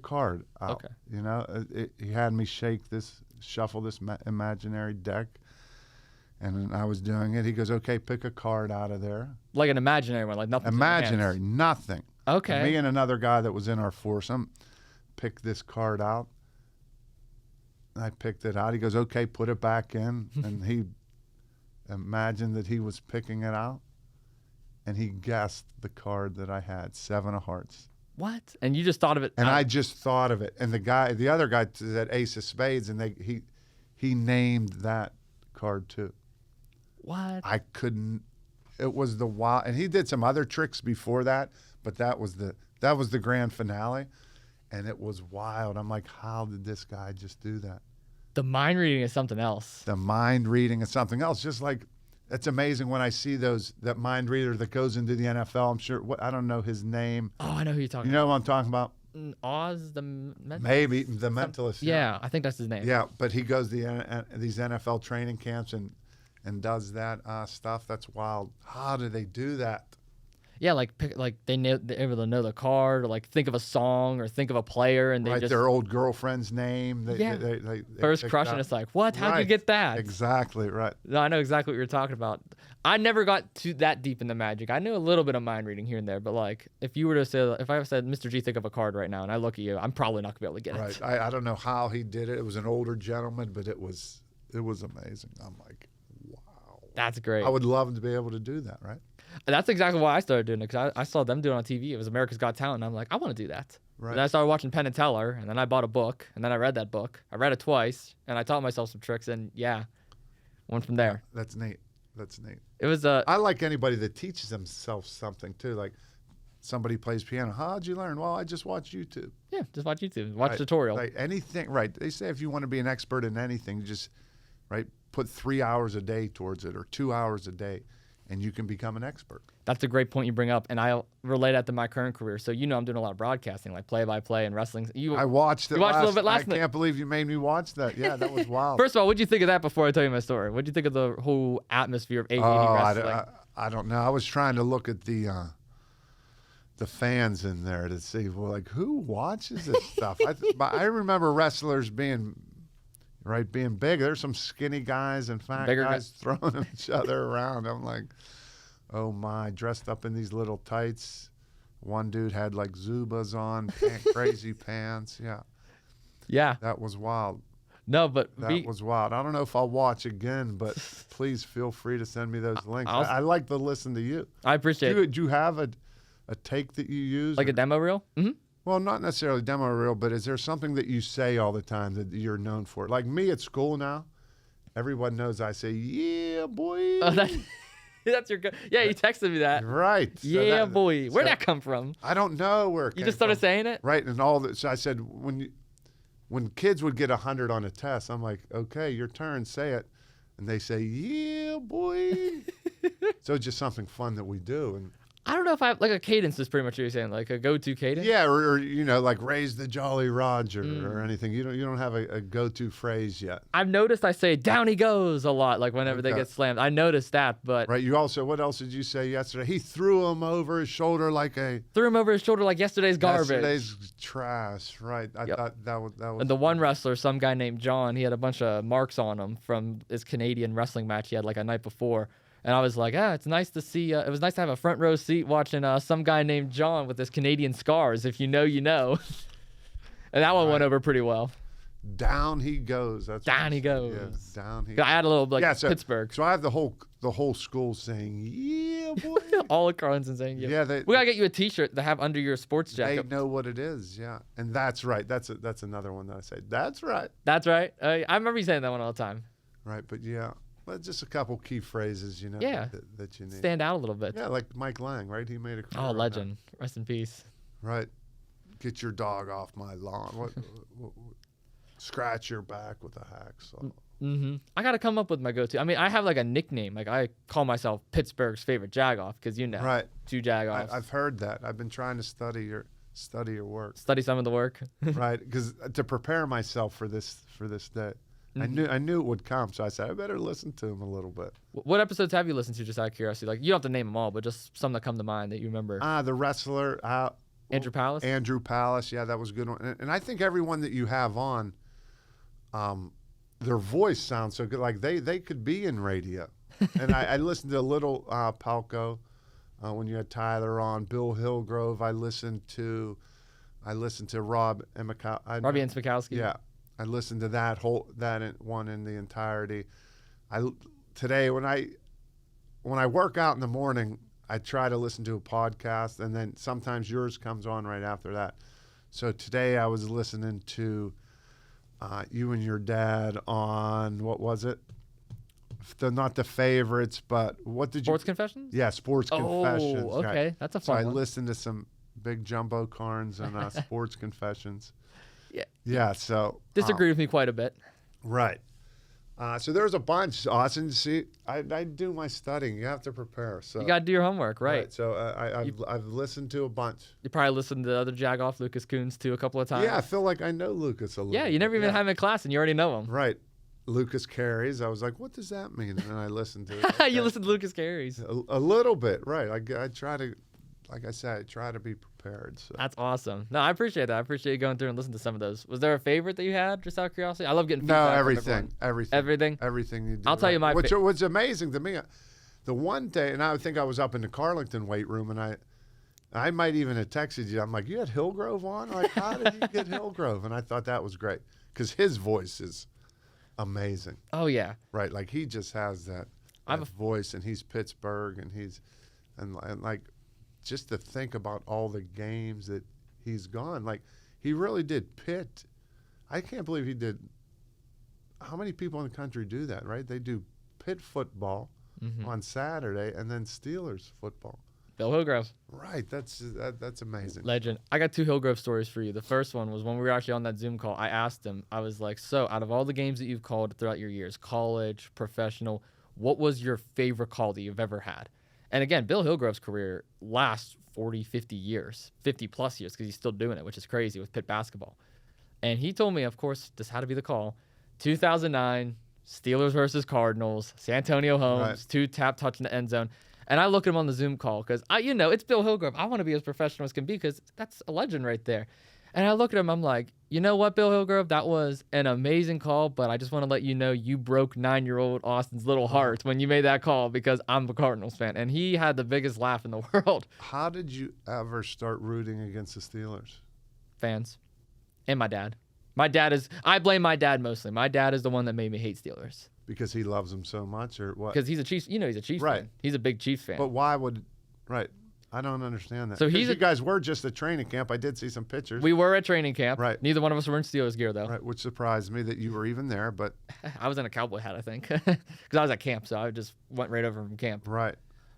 card out. Okay. You know, he had me shuffle this imaginary deck. And I was doing it. He goes, okay, pick a card out of there. Like an imaginary one, like nothing. Imaginary, nothing. Okay. And me and another guy that was in our foursome picked this card out. I picked it out. He goes, okay, put it back in. And he imagined that he was picking it out. And he guessed the card that I had, 7 of hearts. What? And you just thought of it. And I just thought of it. And the other guy said ace of spades, and he named that card too. What? I couldn't. It was the wild, and he did some other tricks before that, but that was the grand finale, and it was wild. I'm like, how did this guy just do that? The mind reading is something else. The mind reading is something else. Just like, it's amazing when I see that mind reader that goes into the NFL. I'm sure. I don't know his name. Oh, I know who you're talking You know what I'm talking about? about. Oz, the mentalist? Maybe the mentalist. Yeah, I think that's his name. Yeah, but he goes to these NFL training camps and does that stuff. That's wild. How do they do that? Yeah, like they're able to know the card, or like think of a song, or think of a player, and they Right, just their old girlfriend's name. They first picked crush, up. and it's like, what? How'd you Right. get that? Exactly right. No, I know exactly what you're talking about. I never got to that deep in the magic. I knew a little bit of mind reading here and there, but like, if you were to say, if I said, Mr. G, think of a card right now, and I look at you, I'm probably not gonna be able to get Right. it. I don't know how he did it. It was an older gentleman, but it was amazing. I'm like, wow. That's great. I would love to be able to do that. Right. And that's exactly why I started doing it, because I saw them do it on TV. It was America's Got Talent, and I'm like, I want to do that. Right. And then I started watching Penn and Teller, and then I bought a book, and then I read that book. I read it twice, and I taught myself some tricks, and went from there. That's neat. That's neat. It was I like anybody that teaches themselves something too. Like somebody plays piano. How'd you learn? Well, I just watch YouTube. just watch YouTube, watch Right, tutorial. Right. Anything. Right. They say if you want to be an expert in anything, you just put 3 hours a day towards it, or 2 hours a day, and you can become an expert. That's a great point you bring up, and I relate that to my current career. So I'm doing a lot of broadcasting, like play-by-play and wrestling. I watched it. You watched a little bit last I night. can't believe you made me watch that. Yeah, that was wild. First of all, what'd you think of that before I tell you my story? What'd you think of the whole atmosphere of 880 wrestling? I don't know. I was trying to look at the fans in there to see, well, like, who watches this stuff? I remember wrestlers being big. There's some skinny guys and fat Bigger guys throwing each other around. I'm like, oh my, dressed up in these little tights. One dude had like Zubas on, crazy pants. Yeah. That was wild. No, but That was wild. I don't know if I'll watch again, but please feel free to send me those links. I like to listen to you. I appreciate it. Do you have a take that you use? Like a demo reel? Mm-hmm. Well, not necessarily demo reel, but is there something that you say all the time that you're known for? Like me at school now, everyone knows I say, yeah, boy. Oh, that's your good. Yeah, you texted me that. Right. Yeah, boy. Where'd that come from? I don't know where it You came just started from. saying it? Right, and all that. So I said, when kids would get 100 on a test, I'm like, okay, your turn, say it. And they say, yeah, boy. So it's just something fun that we do. And I don't know if I have, like, a cadence is pretty much what you're saying, like a go-to cadence. Yeah, or like raise the Jolly Roger or anything. You don't have a go-to phrase yet. I've noticed I say down he goes a lot, like whenever they get slammed. I noticed that, but right. You also, what else did you say yesterday? He threw him over his shoulder like yesterday's garbage. Yesterday's trash. Right. I thought that was. And the one wrestler, some guy named John, he had a bunch of marks on him from his Canadian wrestling match he had like a night before. And I was like, it's nice to see. It was nice to have a front row seat watching some guy named John with his Canadian scars. If you know, you know. And that one went over pretty well. Down he goes. Down he goes. Yeah, down he. I had a little Pittsburgh. So I have the whole school saying, "Yeah, boy." All of Carlynton saying, "Yeah." Yeah, we gotta get you a T-shirt to have under your sports jacket. They know what it is. Yeah, and that's right. That's another one that I say. That's right. That's right. I remember you saying that one all the time. Right, but yeah. Well, just a couple key phrases, Yeah. that you need. Stand out a little bit. Yeah, like Mike Lang, right? He made a career on legend. Rest in peace. Right. Get your dog off my lawn. What, scratch your back with a hacksaw. Mm-hmm. I got to come up with my go-to. I mean, I have like a nickname. Like I call myself Pittsburgh's favorite jagoff because right. 2 jagoffs. I've heard that. I've been trying to study your work. Study some of the work. Right, because to prepare myself for this day. Mm-hmm. I knew it would come, so I said I better listen to him a little bit. What episodes have you listened to, just out of curiosity? Like, you don't have to name them all, but just some that come to mind that you remember. The wrestler, Andrew Palace. Andrew Palace, yeah, that was a good one. And I think everyone that you have on, their voice sounds so good. Like they could be in radio. And I listened to a little Palco when you had Tyler on. Bill Hillgrove. I listened to Robbie and Smikowski. Yeah. I listened to that one in the entirety. Today when I work out in the morning, I try to listen to a podcast, and then sometimes yours comes on right after that. So today I was listening to you and your dad on, what was it? Not the favorites, but what did Sports Confessions? Yeah, Sports Confessions. Oh, okay, right. that's a fun one. So I listened to some big jumbo carns and Sports Confessions. Yeah. Yeah, so. Disagree with me quite a bit. Right. So there's a bunch, Austin. See, I do my studying. You have to prepare. So you got to do your homework, right? So I've listened to a bunch. You probably listened to the other jagoff, Lucas Coons, too, a couple of times. Yeah, I feel like I know Lucas a little. Yeah, you never even had him in class, and you already know him. Right. Lucas Carries. I was like, what does that mean? And then I listened to it. Okay. You listened to Lucas Carries. A little bit, right. I try to, like I said, I try to be prepared. So. That's awesome. No, I appreciate that. I appreciate you going through and listening to some of those. Was there a favorite that you had, just out of curiosity? I love getting feedback. No, everything. Everything you do. I'll tell you my Which was amazing to me. The one day, and I think I was up in the Carlynton weight room, and I might even have texted you. I'm like, you had Hillgrove on? Like, how did you get Hillgrove? And I thought that was great because his voice is amazing. Oh, yeah. Right. Like, he just has that voice, and he's Pittsburgh, and like, just to think about all the games that he's gone. Like, he really did Pitt. I can't believe he did. How many people in the country do that, right? They do Pitt football on Saturday and then Steelers football. Bill Hillgrove. Right. That's amazing. Legend. I got 2 Hillgrove stories for you. The first one was when we were actually on that Zoom call. I asked him, I was like, so out of all the games that you've called throughout your years, college, professional, what was your favorite call that you've ever had? And again, Bill Hillgrove's career lasts 40, 50 years, 50 plus years, because he's still doing it, which is crazy with Pitt basketball. And he told me, of course, this had to be the call. 2009, Steelers versus Cardinals, Santonio Holmes, Right. 2 tap touch in the end zone. And I look at him on the Zoom call because, it's Bill Hillgrove. I want to be as professional as can be because that's a legend right there. And I look at him, I'm like, you know what, Bill Hillgrove? That was an amazing call, but I just want to let you know you broke 9-year-old Austin's little heart when you made that call because I'm a Cardinals fan. And he had the biggest laugh in the world. How did you ever start rooting against the Steelers? Fans. And my dad. I blame my dad mostly. My dad is the one that made me hate Steelers. Because he loves them so much, or what? Because he's a Chiefs, he's a Chiefs fan. He's a big Chiefs fan. But why would, right. I don't understand that. So you guys were just at training camp. I did see some pictures. We were at training camp. Right. Neither one of us were in Steelers gear, though. Right, which surprised me that you were even there, but... I was in a cowboy hat, I think, because I was at camp, so I just went right over from camp. Right.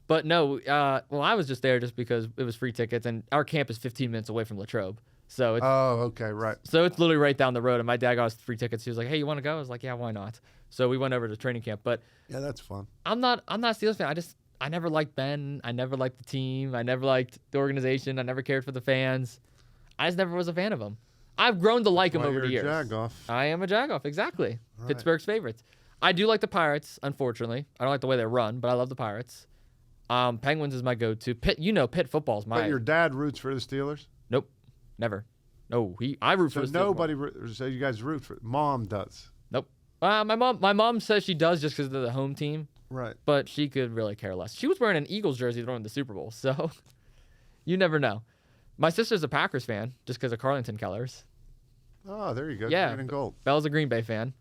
But no, I was just there just because it was free tickets, and our camp is 15 minutes away from Latrobe. So it's, okay, right. So it's literally right down the road, and my dad got us free tickets. He was like, hey, you want to go? I was like, yeah, why not? So we went over to training camp. But yeah, that's fun. I'm not a Steelers fan. I never liked Ben. I never liked the team. I never liked the organization. I never cared for the fans. I just never was a fan of them. I've grown to like them over the years. You're a Jagoff. I am a Jagoff, exactly. Right. Pittsburgh's favorites. I do like the Pirates, unfortunately. I don't like the way they run, but I love the Pirates. Penguins is my go-to. Pitt, Pitt football is my. But your dad roots for the Steelers? Nope, never. No, I root for the Steelers. Nobody. So you guys root for. Mom does. Nope. My mom says she does just because they're the home team. Right. But she could really care less. She was wearing an Eagles jersey during the Super Bowl, so you never know. My sister's a Packers fan just because of Carlynton colors. Oh, there you go. Yeah. Green and gold. Bella's a Green Bay fan.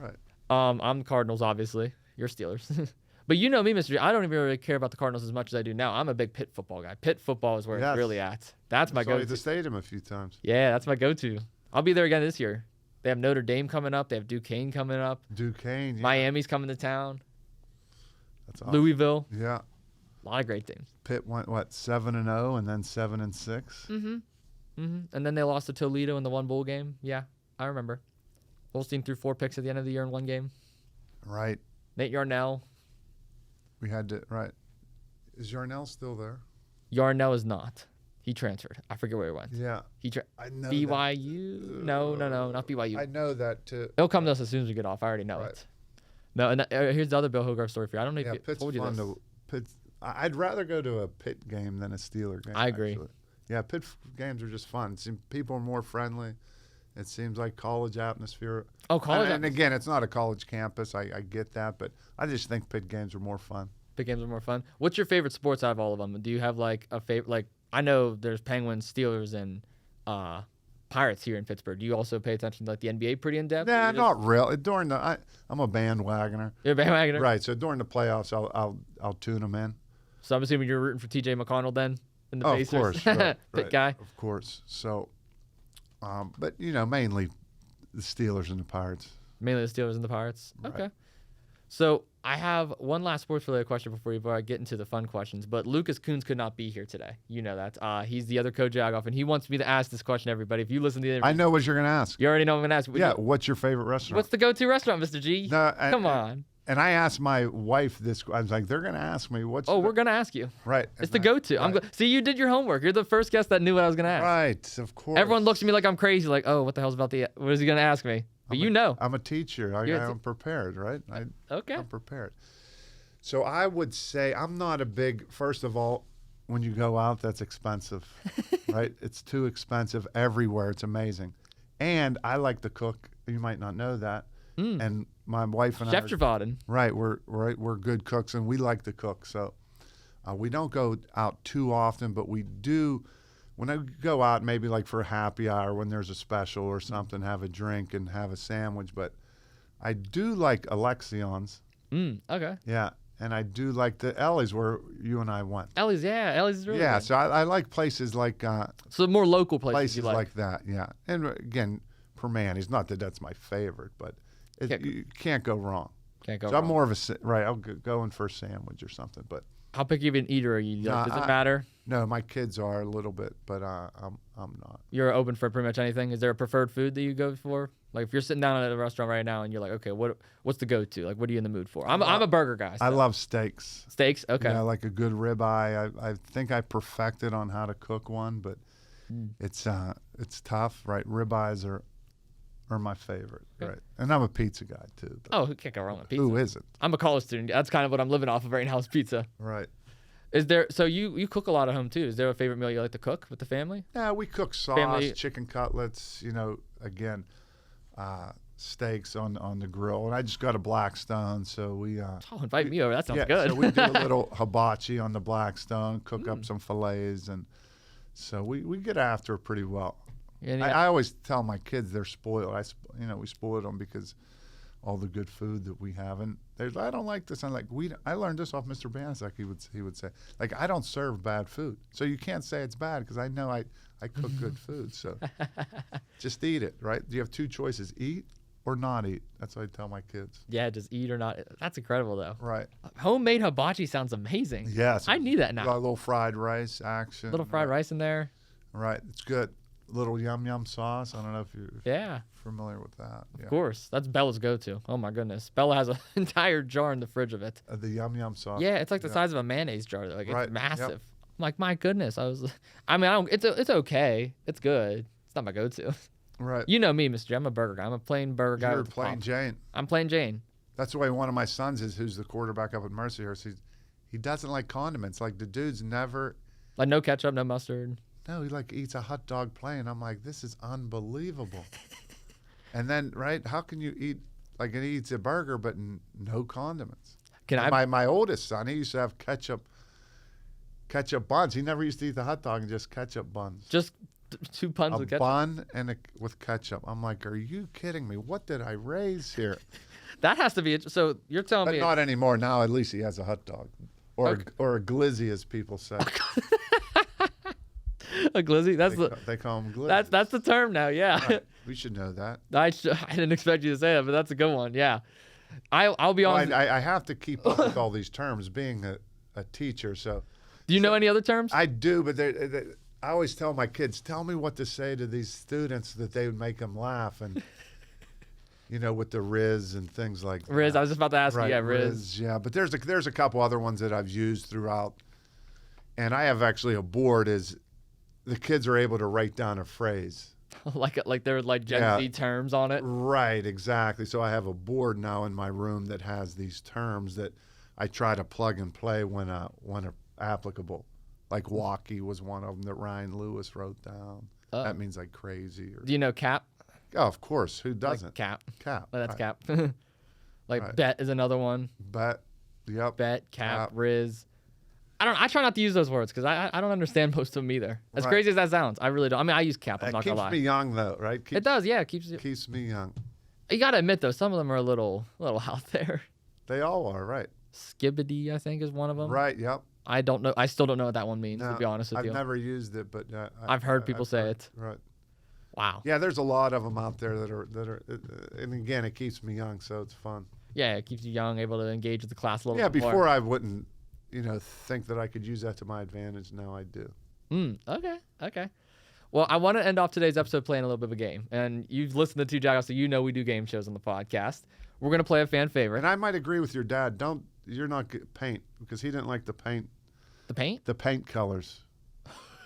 Right. I'm the Cardinals, obviously. You're Steelers. But you know me, Mr. G, I don't even really care about the Cardinals as much as I do now. I'm a big Pitt football guy. Pitt football is where it's really at. That's my go-to. I saw you go-to. at the stadium a few times. Yeah, that's my go-to. I'll be there again this year. They have Notre Dame coming up. They have Duquesne coming up. Duquesne. Yeah. Miami's coming to town. That's awesome. Louisville. Yeah. A lot of great teams. Pitt went 7-0 and then 7-6. And then they lost to Toledo in the one bowl game. Yeah, I remember. Holstein threw 4 picks at the end of the year in one game. Right. Nate Yarnell. We had to. Right. Is Yarnell still there? Yarnell is not. He transferred. I forget where he went. Yeah. I know BYU? No, not BYU. I know that too. It'll come to us as soon as we get off. I already know it. No, and here's the other Bill Hogarth story for you. I don't know if Pitt's told you fun this. Pitt's, I'd rather go to a Pitt game than a Steeler game. I agree. Actually. Yeah, Pitt games are just fun. People are more friendly. It seems like college atmosphere. Oh, college And again, it's not a college campus. I get that, but I just think Pitt games are more fun. Pitt games are more fun. What's your favorite sports out of all of them? Do you have like a favorite? Like I know there's Penguins, Steelers, and Pirates here in Pittsburgh. Do you also pay attention to like the NBA pretty in depth? Nah, not really. I'm a bandwagoner. You're a bandwagoner, right? So during the playoffs, I'll tune them in. So I'm assuming you're rooting for T.J. McConnell then in the Pacers. Of course, right, Pitt guy. Of course. So, but mainly the Steelers and the Pirates. Mainly the Steelers and the Pirates. Right. Okay. So I have one last sports-related question before I get into the fun questions. But Lucas Coons could not be here today. You know that. He's the other coach Jagoff, and he wants me to ask this question to everybody. If you listen to the interview, I know what you're going to ask. You already know what I'm going to ask. Yeah, what's your favorite restaurant? What's the go-to restaurant, Mr. G? No, Come on. And I asked my wife this. I was like, they're going to ask me what's. We're going to ask you. Right. It's the go-to. Right. See, you did your homework. You're the first guest that knew what I was going to ask. Right, of course. Everyone looks at me like I'm crazy. Like, oh, what the hell's what is he going to ask me? But I'm a teacher. I'm prepared, right? Okay. I'm prepared. So I would say I'm not a big. First of all, when you go out, that's expensive, right? It's too expensive everywhere. It's amazing, and I like to cook. You might not know that. And my wife and Chef Gevaudan. Right, we're good cooks, and we like to cook. So we don't go out too often, but we do. When I go out, maybe like for a happy hour, when there's a special or something, have a drink and have a sandwich. But I do like Alexion's. Okay. Yeah, and I do like the Ellie's where you and I went. Ellie's is really good. So I like places like so more local places you like that. Yeah, and again, Permani's. Not that that's my favorite, but you can't go wrong. Can't go wrong. I'm more of I'll go in for a sandwich or something, but. How picky of an eater are you? Does it matter? No, my kids are a little bit, but I'm not. You're open for pretty much anything. Is there a preferred food that you go for? Like if you're sitting down at a restaurant right now and you're like, okay, what's the go-to? Like, what are you in the mood for? I'm a burger guy. So. I love steaks. Steaks, okay. Yeah, like a good ribeye. I think I perfected on how to cook one, but it's tough, right? Ribeyes are my favorite, right? And I'm a pizza guy too. Oh, who can't go wrong with pizza? Who isn't? I'm a college student. That's kind of what I'm living off of right now is pizza. Right. Is there? So you cook a lot at home too? Is there a favorite meal you like to cook with the family? Yeah, we cook sauce, chicken cutlets. Again, steaks on the grill, and I just got a Blackstone, so we. Invite me over. That sounds good. So we do a little hibachi on the Blackstone, cook up some fillets, and so we get after it pretty well. I always tell my kids they're spoiled. We spoil them because all the good food that we have, and I don't like this. I'm like I learned this off Mr. Banzak. He would say like I don't serve bad food, so you can't say it's bad because I know I cook good food. So just eat it, right? You have two choices: eat or not eat. That's what I tell my kids. Yeah, just eat or not. That's incredible though. Right. Homemade hibachi sounds amazing. Yes. I need that now. Got a little fried rice action. Little fried rice in there. Right. It's good. little yum yum sauce. I don't know if you're Yeah, familiar with that. Yeah. of course. That's Bella's go-to. Oh my goodness, Bella has an entire jar in the fridge of it. The yum yum sauce. Yeah, it's like the size of a mayonnaise jar. Like Right, it's yep. massive. I'm like, my goodness. I mean, I don't. It's okay. It's good. It's not my go-to. Right. You know me, Mr. J. I'm a burger guy. I'm a plain burger guy. You're with the plain pop. Jane. I'm plain Jane. That's the way one of my sons is, who's the quarterback up at Mercyhurst. He doesn't like condiments. Like the dude's never. Like no ketchup, no mustard. No, he like eats a hot dog plain. I'm like, this is unbelievable. And then, right? How can you eat like he eats a burger but no condiments? My oldest son, he used to have ketchup buns. He never used to eat the hot dog and just ketchup buns. Just 2 buns of A ketchup. bun and with ketchup. I'm like, are you kidding me? What did I raise here? That has to be it. So you're telling But me not anymore. Now at least he has a hot dog, or a glizzy, as people say. a glizzy? They call them glizzy. That's the term now. Yeah. Right. We should know that. I didn't expect you to say that, but that's a good one. Yeah. I'll be honest. I have to keep up with all these terms, being a teacher. So. Do you know any other terms? I do, but I always tell my kids, tell me what to say to these students that they would make them laugh, and with the Riz and things like that. Riz, I was just about to ask you. Right, Yeah, Riz. Yeah, but there's a couple other ones that I've used throughout, and I have actually a board. Is the kids are able to write down a phrase. like they're like Gen Z terms on it. Right, exactly. So I have a board now in my room that has these terms that I try to plug and play when applicable. Like walkie was one of them that Ryan Lewis wrote down. That means like crazy. Do you know cap? Oh, of course. Who doesn't? Like cap. Cap. Oh, that's right. cap. Like Right. bet is another one. Bet. Yep. Bet, cap, Riz. I try not to use those words because I don't understand most of them either. As Right. crazy as that sounds, I really don't. I mean, I use cap. I'm It not keeps gonna lie. me young though, right? It does, yeah. It keeps me young. You gotta admit though, some of them are a little out there. They all are, right? Skibbity, I think, is one of them. Right. Yep. I don't know. I still don't know what that one means. No, To be honest with I've you, never used it, but I've heard people say it. Right. Wow. Yeah, there's a lot of them out there that are, and again, it keeps me young, so it's fun. Yeah, it keeps you young, able to engage with the class a little. Yeah, bit more. before I wouldn't, think that I could use that to my advantage. Now I do. Okay. Well, I want to end off today's episode playing a little bit of a game, and you've listened to Two Jagoffs, so you know we do game shows on the podcast. We're gonna play a fan favorite. And I might agree with your dad. You're not paint, because he didn't like the paint. The paint? The paint colors.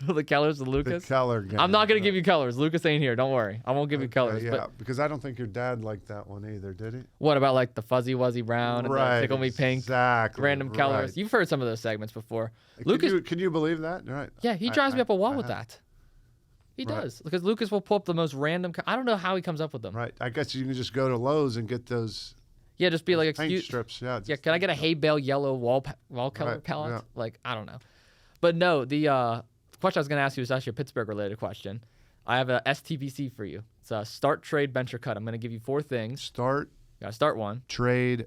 The colors of Lucas? The color game. I'm not going to give you colors. Lucas ain't here. Don't worry. I won't give you colors. Yeah, but because I don't think your dad liked that one either, did he? what about like the fuzzy wuzzy brown and the tickle me pink? Exactly. Random colors. Right. You've heard some of those segments before. Lucas, Can you believe that? Right. yeah, he drives me up a wall with have. that. He Right. does. Because Lucas will pull up the most random. I don't know how he comes up with them. Right. I guess you can just go to Lowe's and get those Yeah, just be like, paint excuse. strips. Yeah. Yeah, can I get a hay bale yellow wall color Right, palette? yeah. Like, I don't know. But no, the question I was going to ask you is actually a Pittsburgh related question. I have a STBC for you. It's a start, trade, bench, or cut. I'm going to give you 4 things. Start, You got to start one. trade,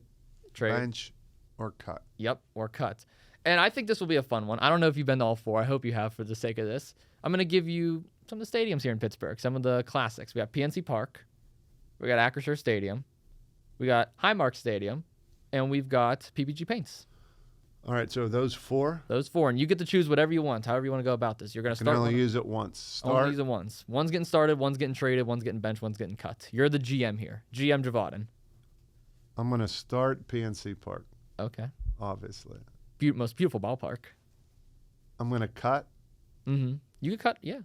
Trade. bench, or cut. Yep, or cut. And I think this will be a fun one. I don't know if you've been to all 4. I hope you have for the sake of this. I'm going to give you some of the stadiums here in Pittsburgh, some of the classics. We got PNC Park. We got Acrisure Stadium. We got Highmark Stadium. And we've got PPG Paints. All right. So those 4. Those 4. And you get to choose whatever you want, however you want to go about this. You're going to You can start only one. use it once. Only Start. use it once. One's getting started, one's getting traded, one's getting benched, one's getting cut. You're the GM here. GM Gevaudan. I'm going to start PNC Park, Okay. obviously. Most beautiful ballpark. I'm going to cut. Mm-hmm. You could cut, yeah.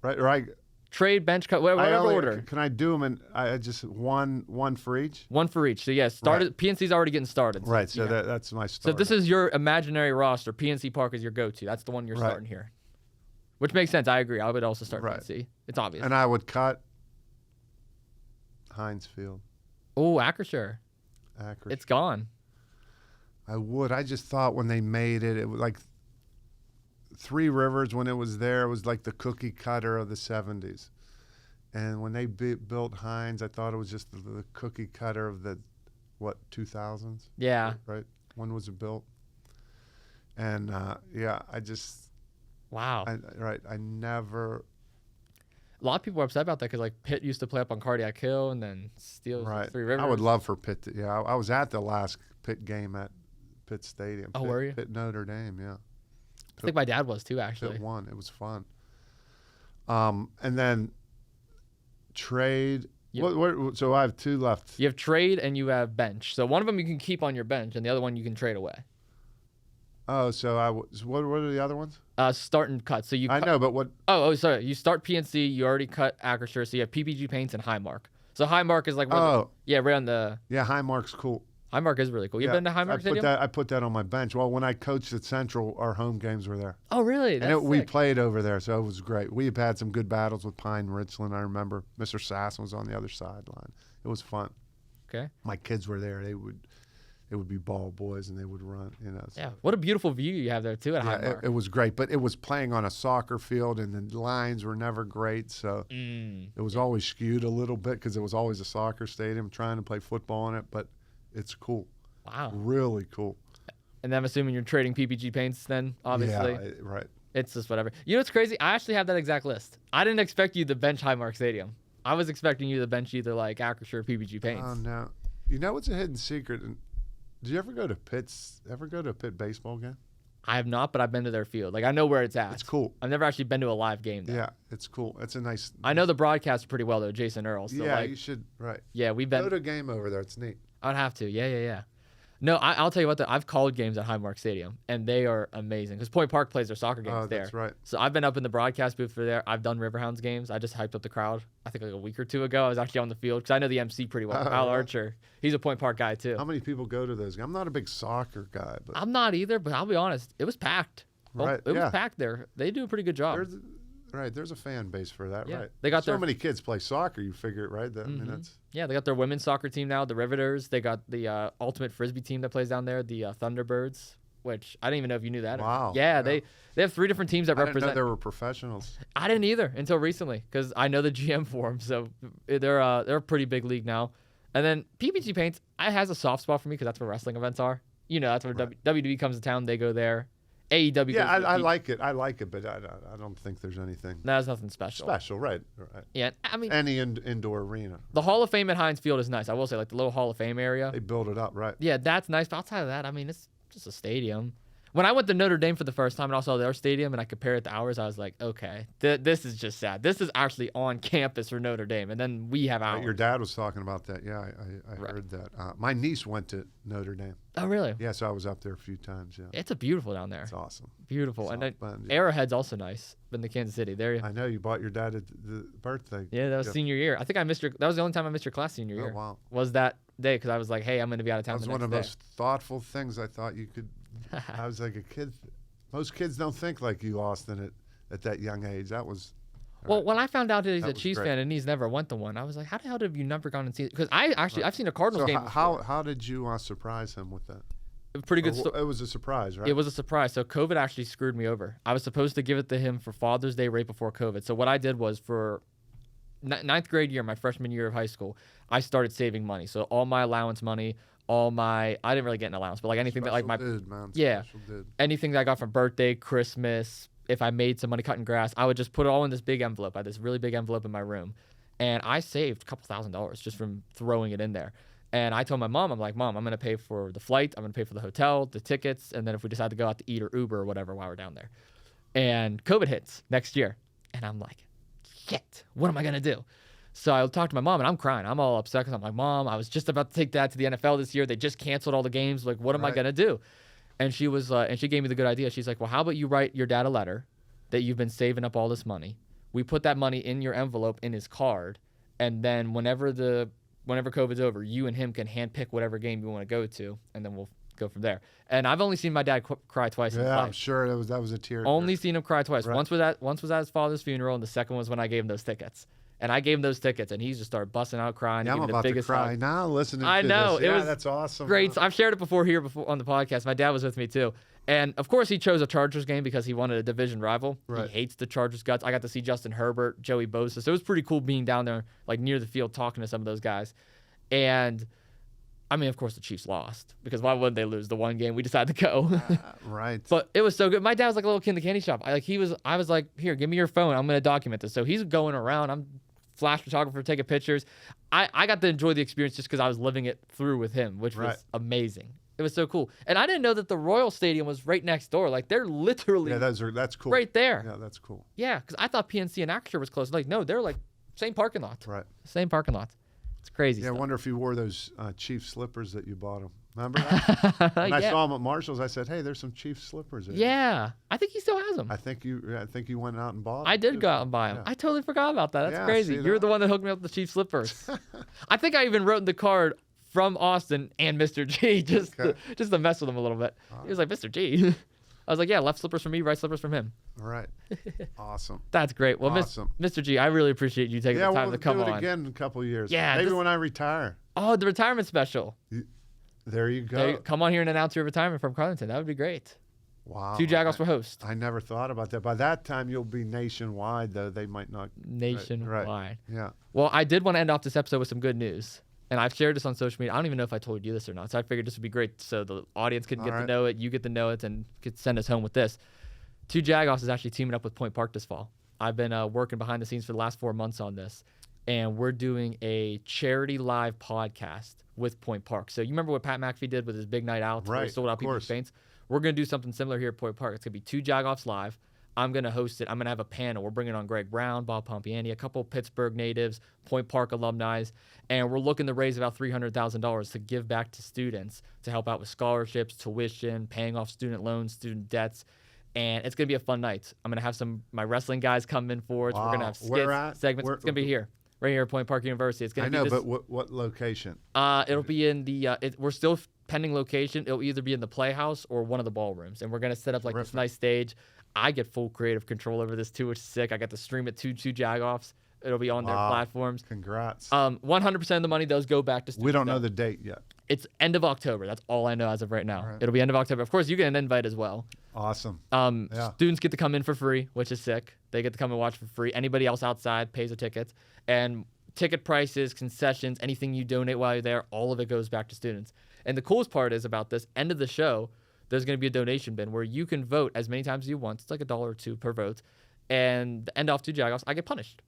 Right. Trade, bench, cut, whatever order. Can I do them in just one for each? One for each. So, yeah, started. PNC's already getting started. Right. So yeah. that's my So start. if this is your imaginary roster, PNC Park is your go-to. That's the one you're Right. starting here. Which makes sense. I agree. I would also start Right. PNC. It's obvious. And I would cut Heinz Field. Oh, Acrisure. Acrisure. It's gone. I would. I just thought when they made it, it was like Three Rivers, when it was there, it was like the cookie cutter of the 70s. And when they built Heinz, I thought it was just the cookie cutter of the, 2000s? Yeah. Right? When was it built? And, I just... Wow. I never... A lot of people are upset about that because like Pitt used to play up on Cardiac Hill and then steal Right. Three Rivers. I would love for Pitt to... Yeah, I was at the last Pitt game at Pitt Stadium. Oh, were you? Pitt Notre Dame, yeah. I think my dad was too, actually. Pitt won. It was fun. And then trade. Yep. So I have 2 left. You have trade and you have bench. So one of them you can keep on your bench, and the other one you can trade away. Oh, so what are the other ones? Start and cut. So you. I know, but what? Sorry. You start PNC. You already cut Acrisure, so you have PPG Paints and Highmark. So Highmark is like. Right on the. Yeah, Highmark's cool. Highmark is really cool. You've been to Highmark Stadium? I put that on my bench. Well, when I coached at Central, our home games were there. Oh, really? We played over there, so it was great. We've had some good battles with Pine and Richland. I remember Mr. Sass was on the other sideline. It was fun. Okay. My kids were there. They would be ball boys, and they would run. So. Yeah. What a beautiful view you have there, too, at Highmark. It was great, but it was playing on a soccer field, and the lines were never great, so it was always skewed a little bit because it was always a soccer stadium trying to play football in it, but it's cool. Wow. Really cool. And I'm assuming you're trading PPG Paints then, obviously. Yeah, right. It's just whatever. You know what's crazy? I actually have that exact list. I didn't expect you to bench Highmark Stadium. I was expecting you to bench either like Acrisure or PPG Paints. Oh, no. You know what's a hidden secret? Did you ever go to a Pitt baseball game? I have not, but I've been to their field. Like, I know where it's at. It's cool. I've never actually been to a live game there. Yeah, it's cool. It's a nice. I know the broadcaster pretty well, though, Jason Earl. So yeah, you should. Right. Yeah, we've been. Go to a game over there. It's neat. I'd have to. Yeah. No, I'll tell you what, I've called games at Highmark Stadium, and they are amazing because Point Park plays their soccer games there. That's right. So I've been up in the broadcast booth for there. I've done Riverhounds games. I just hyped up the crowd, I think like a week or 2 ago. I was actually on the field because I know the MC pretty well. Kyle Archer. He's a Point Park guy, too. How many people go to those games? I'm not a big soccer guy. But I'm not either, but I'll be honest. It was packed. Right. It was packed there. They do a pretty good job. There's a fan base for that, yeah. right? They got so many kids play soccer. You figure it, right? I mean, that's. Yeah, they got their women's soccer team now, the Riveters. They got the ultimate frisbee team that plays down there, the Thunderbirds, which I didn't even know if you knew that. Wow. Yeah, they have 3 different teams that represent. I didn't know there were professionals. I didn't either until recently because I know the GM for them. So they're a pretty big league now. And then PPG Paints, it has a soft spot for me because that's where wrestling events are. That's where WWE comes to town. They go there. AEW. Yeah, I like it. I like it, but I don't think there's anything. There's nothing special. Right. Yeah, I mean. Any indoor arena. The Hall of Fame at Heinz Field is nice. I will say, like the little Hall of Fame area. They build it up, right? Yeah, that's nice. But outside of that, I mean, it's just a stadium. When I went to Notre Dame for the first time and I saw their stadium and I compared it to ours, I was like, okay, this is just sad. This is actually on campus for Notre Dame, and then we have ours. Your dad was talking about that. Yeah, I heard that. My niece went to Notre Dame. Oh, really? Yeah, so I was up there a few times. Yeah, it's a beautiful down there. It's awesome. Beautiful, and Arrowhead's also nice. Been to Kansas City. There. I know you bought your dad the birthday. Yeah, that was senior year. I think I missed your. That was the only time I missed your class senior year. Oh, wow. Was that day because I was like, hey, I'm going to be out of town. That was one of the most thoughtful things I thought you could. I was like a kid. Most kids don't think like you, Austin, at that young age. That was. Well, when I found out that he's a Chiefs fan and he's never went to one, I was like, how the hell have you never gone and seen it? Because I've seen a Cardinals game before. How did you surprise him with that? Pretty good story. It was a surprise, right? It was a surprise. So COVID actually screwed me over. I was supposed to give it to him for Father's Day right before COVID. So what I did was for 9th grade year, my freshman year of high school, I started saving money. So all my allowance money, I didn't really get an allowance, but like anything Special that like my dude, man. yeah, Dude. Anything that I got from birthday, Christmas, if I made some money cutting grass, I would just put it all in this big envelope. I had this really big envelope in my room, and I saved a couple $1,000s just from throwing it in there. And I told my mom, I'm like, Mom, I'm gonna pay for the flight, I'm gonna pay for the hotel, the tickets, and then if we decide to go out to eat or Uber or whatever while we're down there. And COVID hits next year, and I'm like, shit, what am I gonna do? So I talked to my mom, and I'm crying. I'm all upset because I'm like, Mom, I was just about to take Dad to the NFL this year. They just canceled all the games. Like, what am I going to do? And she was, and she gave me the good idea. She's like, well, how about you write your dad a letter that you've been saving up all this money. We put that money in your envelope in his card, and then whenever COVID's over, you and him can handpick whatever game you want to go to, and then we'll go from there. And I've only seen my dad cry twice in his life. I'm sure that was a tear. Only seen him cry twice. Right. Once was at his father's funeral, and the second was when I gave him those tickets. And I gave him those tickets, and he just started busting out crying. Yeah, I'm about to cry now listening to know. this. It was that's awesome. Great. So I've shared it before on the podcast. My dad was with me too. And, of course, he chose a Chargers game because he wanted a division rival. Right. He hates the Chargers guts. I got to see Justin Herbert, Joey Bosa. So it was pretty cool being down there, like near the field, talking to some of those guys. And, I mean, of course, the Chiefs lost because why wouldn't they lose the one game we decided to go? Right. But it was so good. My dad was like a little kid in the candy shop. I was like, here, give me your phone. I'm going to document this. So he's going around. I'm flash photographer, taking pictures. I got to enjoy the experience just because I was living it through with him, which was amazing. It was so cool. And I didn't know that the Royal Stadium was right next door. Like, they're literally that's cool. right there. Yeah, that's cool. Yeah, because I thought PNC and Acrisure was close. Like, no, they're like same parking lot. Right. Same parking lot. It's crazy Yeah, I stuff. wonder if he wore those Chief slippers that you bought him. Remember that? When I Yeah. saw him at Marshall's, I said, "Hey, there's some Chief slippers there." Yeah. I think he still has them. I think you went out and bought them. I did too. go out and buy them. Yeah. I totally forgot about that. That's Yeah, crazy. see You're that? the one that hooked me up with the cheap slippers. I think I even wrote in the card from Austin and Mr. G just to mess with him a little bit. He was like, Mr. G. I was like, yeah, left slippers from me, right slippers from him. All right. Awesome. That's great. Well, Awesome. Mr. G, I really appreciate you taking Yeah, the time we'll to come do it on. again in a couple of years. Yeah, Maybe just- when I retire. Oh, the retirement special. There you go. Come on here and announce your retirement from Carlynton. That would be great. Wow. 2 Jagoffs for host. I never thought about that. By that time, you'll be nationwide, though. They might not. Nationwide. Right. Yeah. Well, I did want to end off this episode with some good news. And I've shared this on social media. I don't even know if I told you this or not. So I figured this would be great so the audience can get to know it, you get to know it, and could send us home with this. 2 Jagoffs is actually teaming up with Point Park this fall. I've been working behind the scenes for the last 4 months on this. And we're doing a charity live podcast with Point Park. So you remember what Pat McAfee did with his big night out? Where he sold out people's paints? We're going to do something similar here at Point Park. It's going to be 2 Jagoffs live. I'm going to host it. I'm going to have a panel. We're bringing on Greg Brown, Bob Pompiani, a couple of Pittsburgh natives, Point Park alumni, and we're looking to raise about $300,000 to give back to students to help out with scholarships, tuition, paying off student loans, student debts. And it's going to be a fun night. I'm going to have my wrestling guys come in for it. Wow. We're going to have skits, segments. It's going to be here. Right here at Point Park University. It's going to be but what location? It'll be in the. We're still pending location. It'll either be in the Playhouse or one of the ballrooms, and we're going to set up like this nice stage. I get full creative control over this too, which is sick. I got to stream it to 2 Jagoffs. It'll be on their platforms. Congrats. 100% of the money does go back to students. We don't know the date yet. It's end of October. That's all I know as of right now. It'll be end of October. Of course, you get an invite as well. Awesome. Students get to come in for free, which is sick. They get to come and watch for free. Anybody else outside pays a ticket. And ticket prices, concessions, anything you donate while you're there, all of it goes back to students. And the coolest part is about this end of the show, there's going to be a donation bin where you can vote as many times as you want. It's like $1 or $2 per vote. And the end off 2 Jagoffs, I get punished.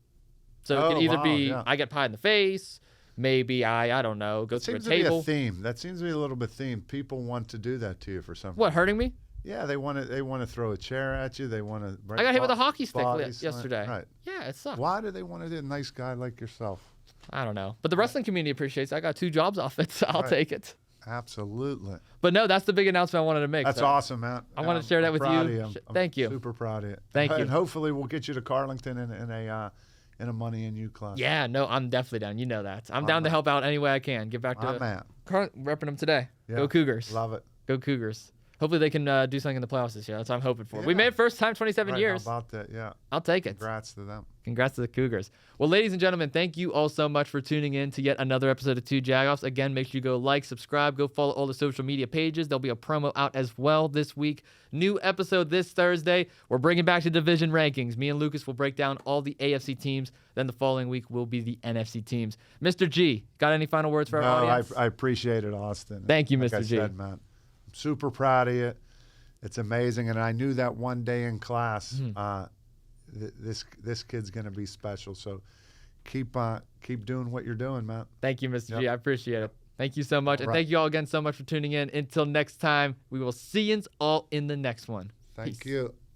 So it can either be I get pie in the face, maybe I don't know, go through a table. Seems to be a theme. That seems to be a little bit themed. People want to do that to you for some reason. What, hurting me? Yeah, they want to throw a chair at you. They want to. I got hit with a hockey stick yesterday. Right. Yeah, it sucks. Why do they want to do a nice guy like yourself? I don't know. But the wrestling community appreciates it. I got 2 jobs off it, so I'll take it. Absolutely. But no, that's the big announcement I wanted to make. That's awesome, man. I wanted to share that with you. Thank you. Super proud of you. Thank you. And hopefully we'll get you to Carlynton in a Money in You class. Yeah, no, I'm definitely down. You know that. I'm down to help out any way I can. Give back to repping them today. Yeah. Go Cougars. Love it. Go Cougars. Hopefully they can do something in the playoffs this year. That's what I'm hoping for. Yeah. We made it first time 27 years. How about that? Yeah. I'll take it. Congrats to them. Congrats to the Cougars. Well, ladies and gentlemen, thank you all so much for tuning in to yet another episode of 2 Jagoffs. Again, make sure you go like, subscribe, go follow all the social media pages. There'll be a promo out as well this week. New episode this Thursday. We're bringing back the division rankings. Me and Lucas will break down all the AFC teams. Then the following week will be the NFC teams. Mr. G, got any final words for our audience? I appreciate it, Austin. Thank you, like Mr. G. Said, man, I'm super proud of you. It's amazing, and I knew that one day in class, this kid's going to be special. So keep doing what you're doing, man. Thank you, Mr. G. I appreciate it. Thank you so much, and thank you all again so much for tuning in. Until next time, we will see you all in the next one. Thank you.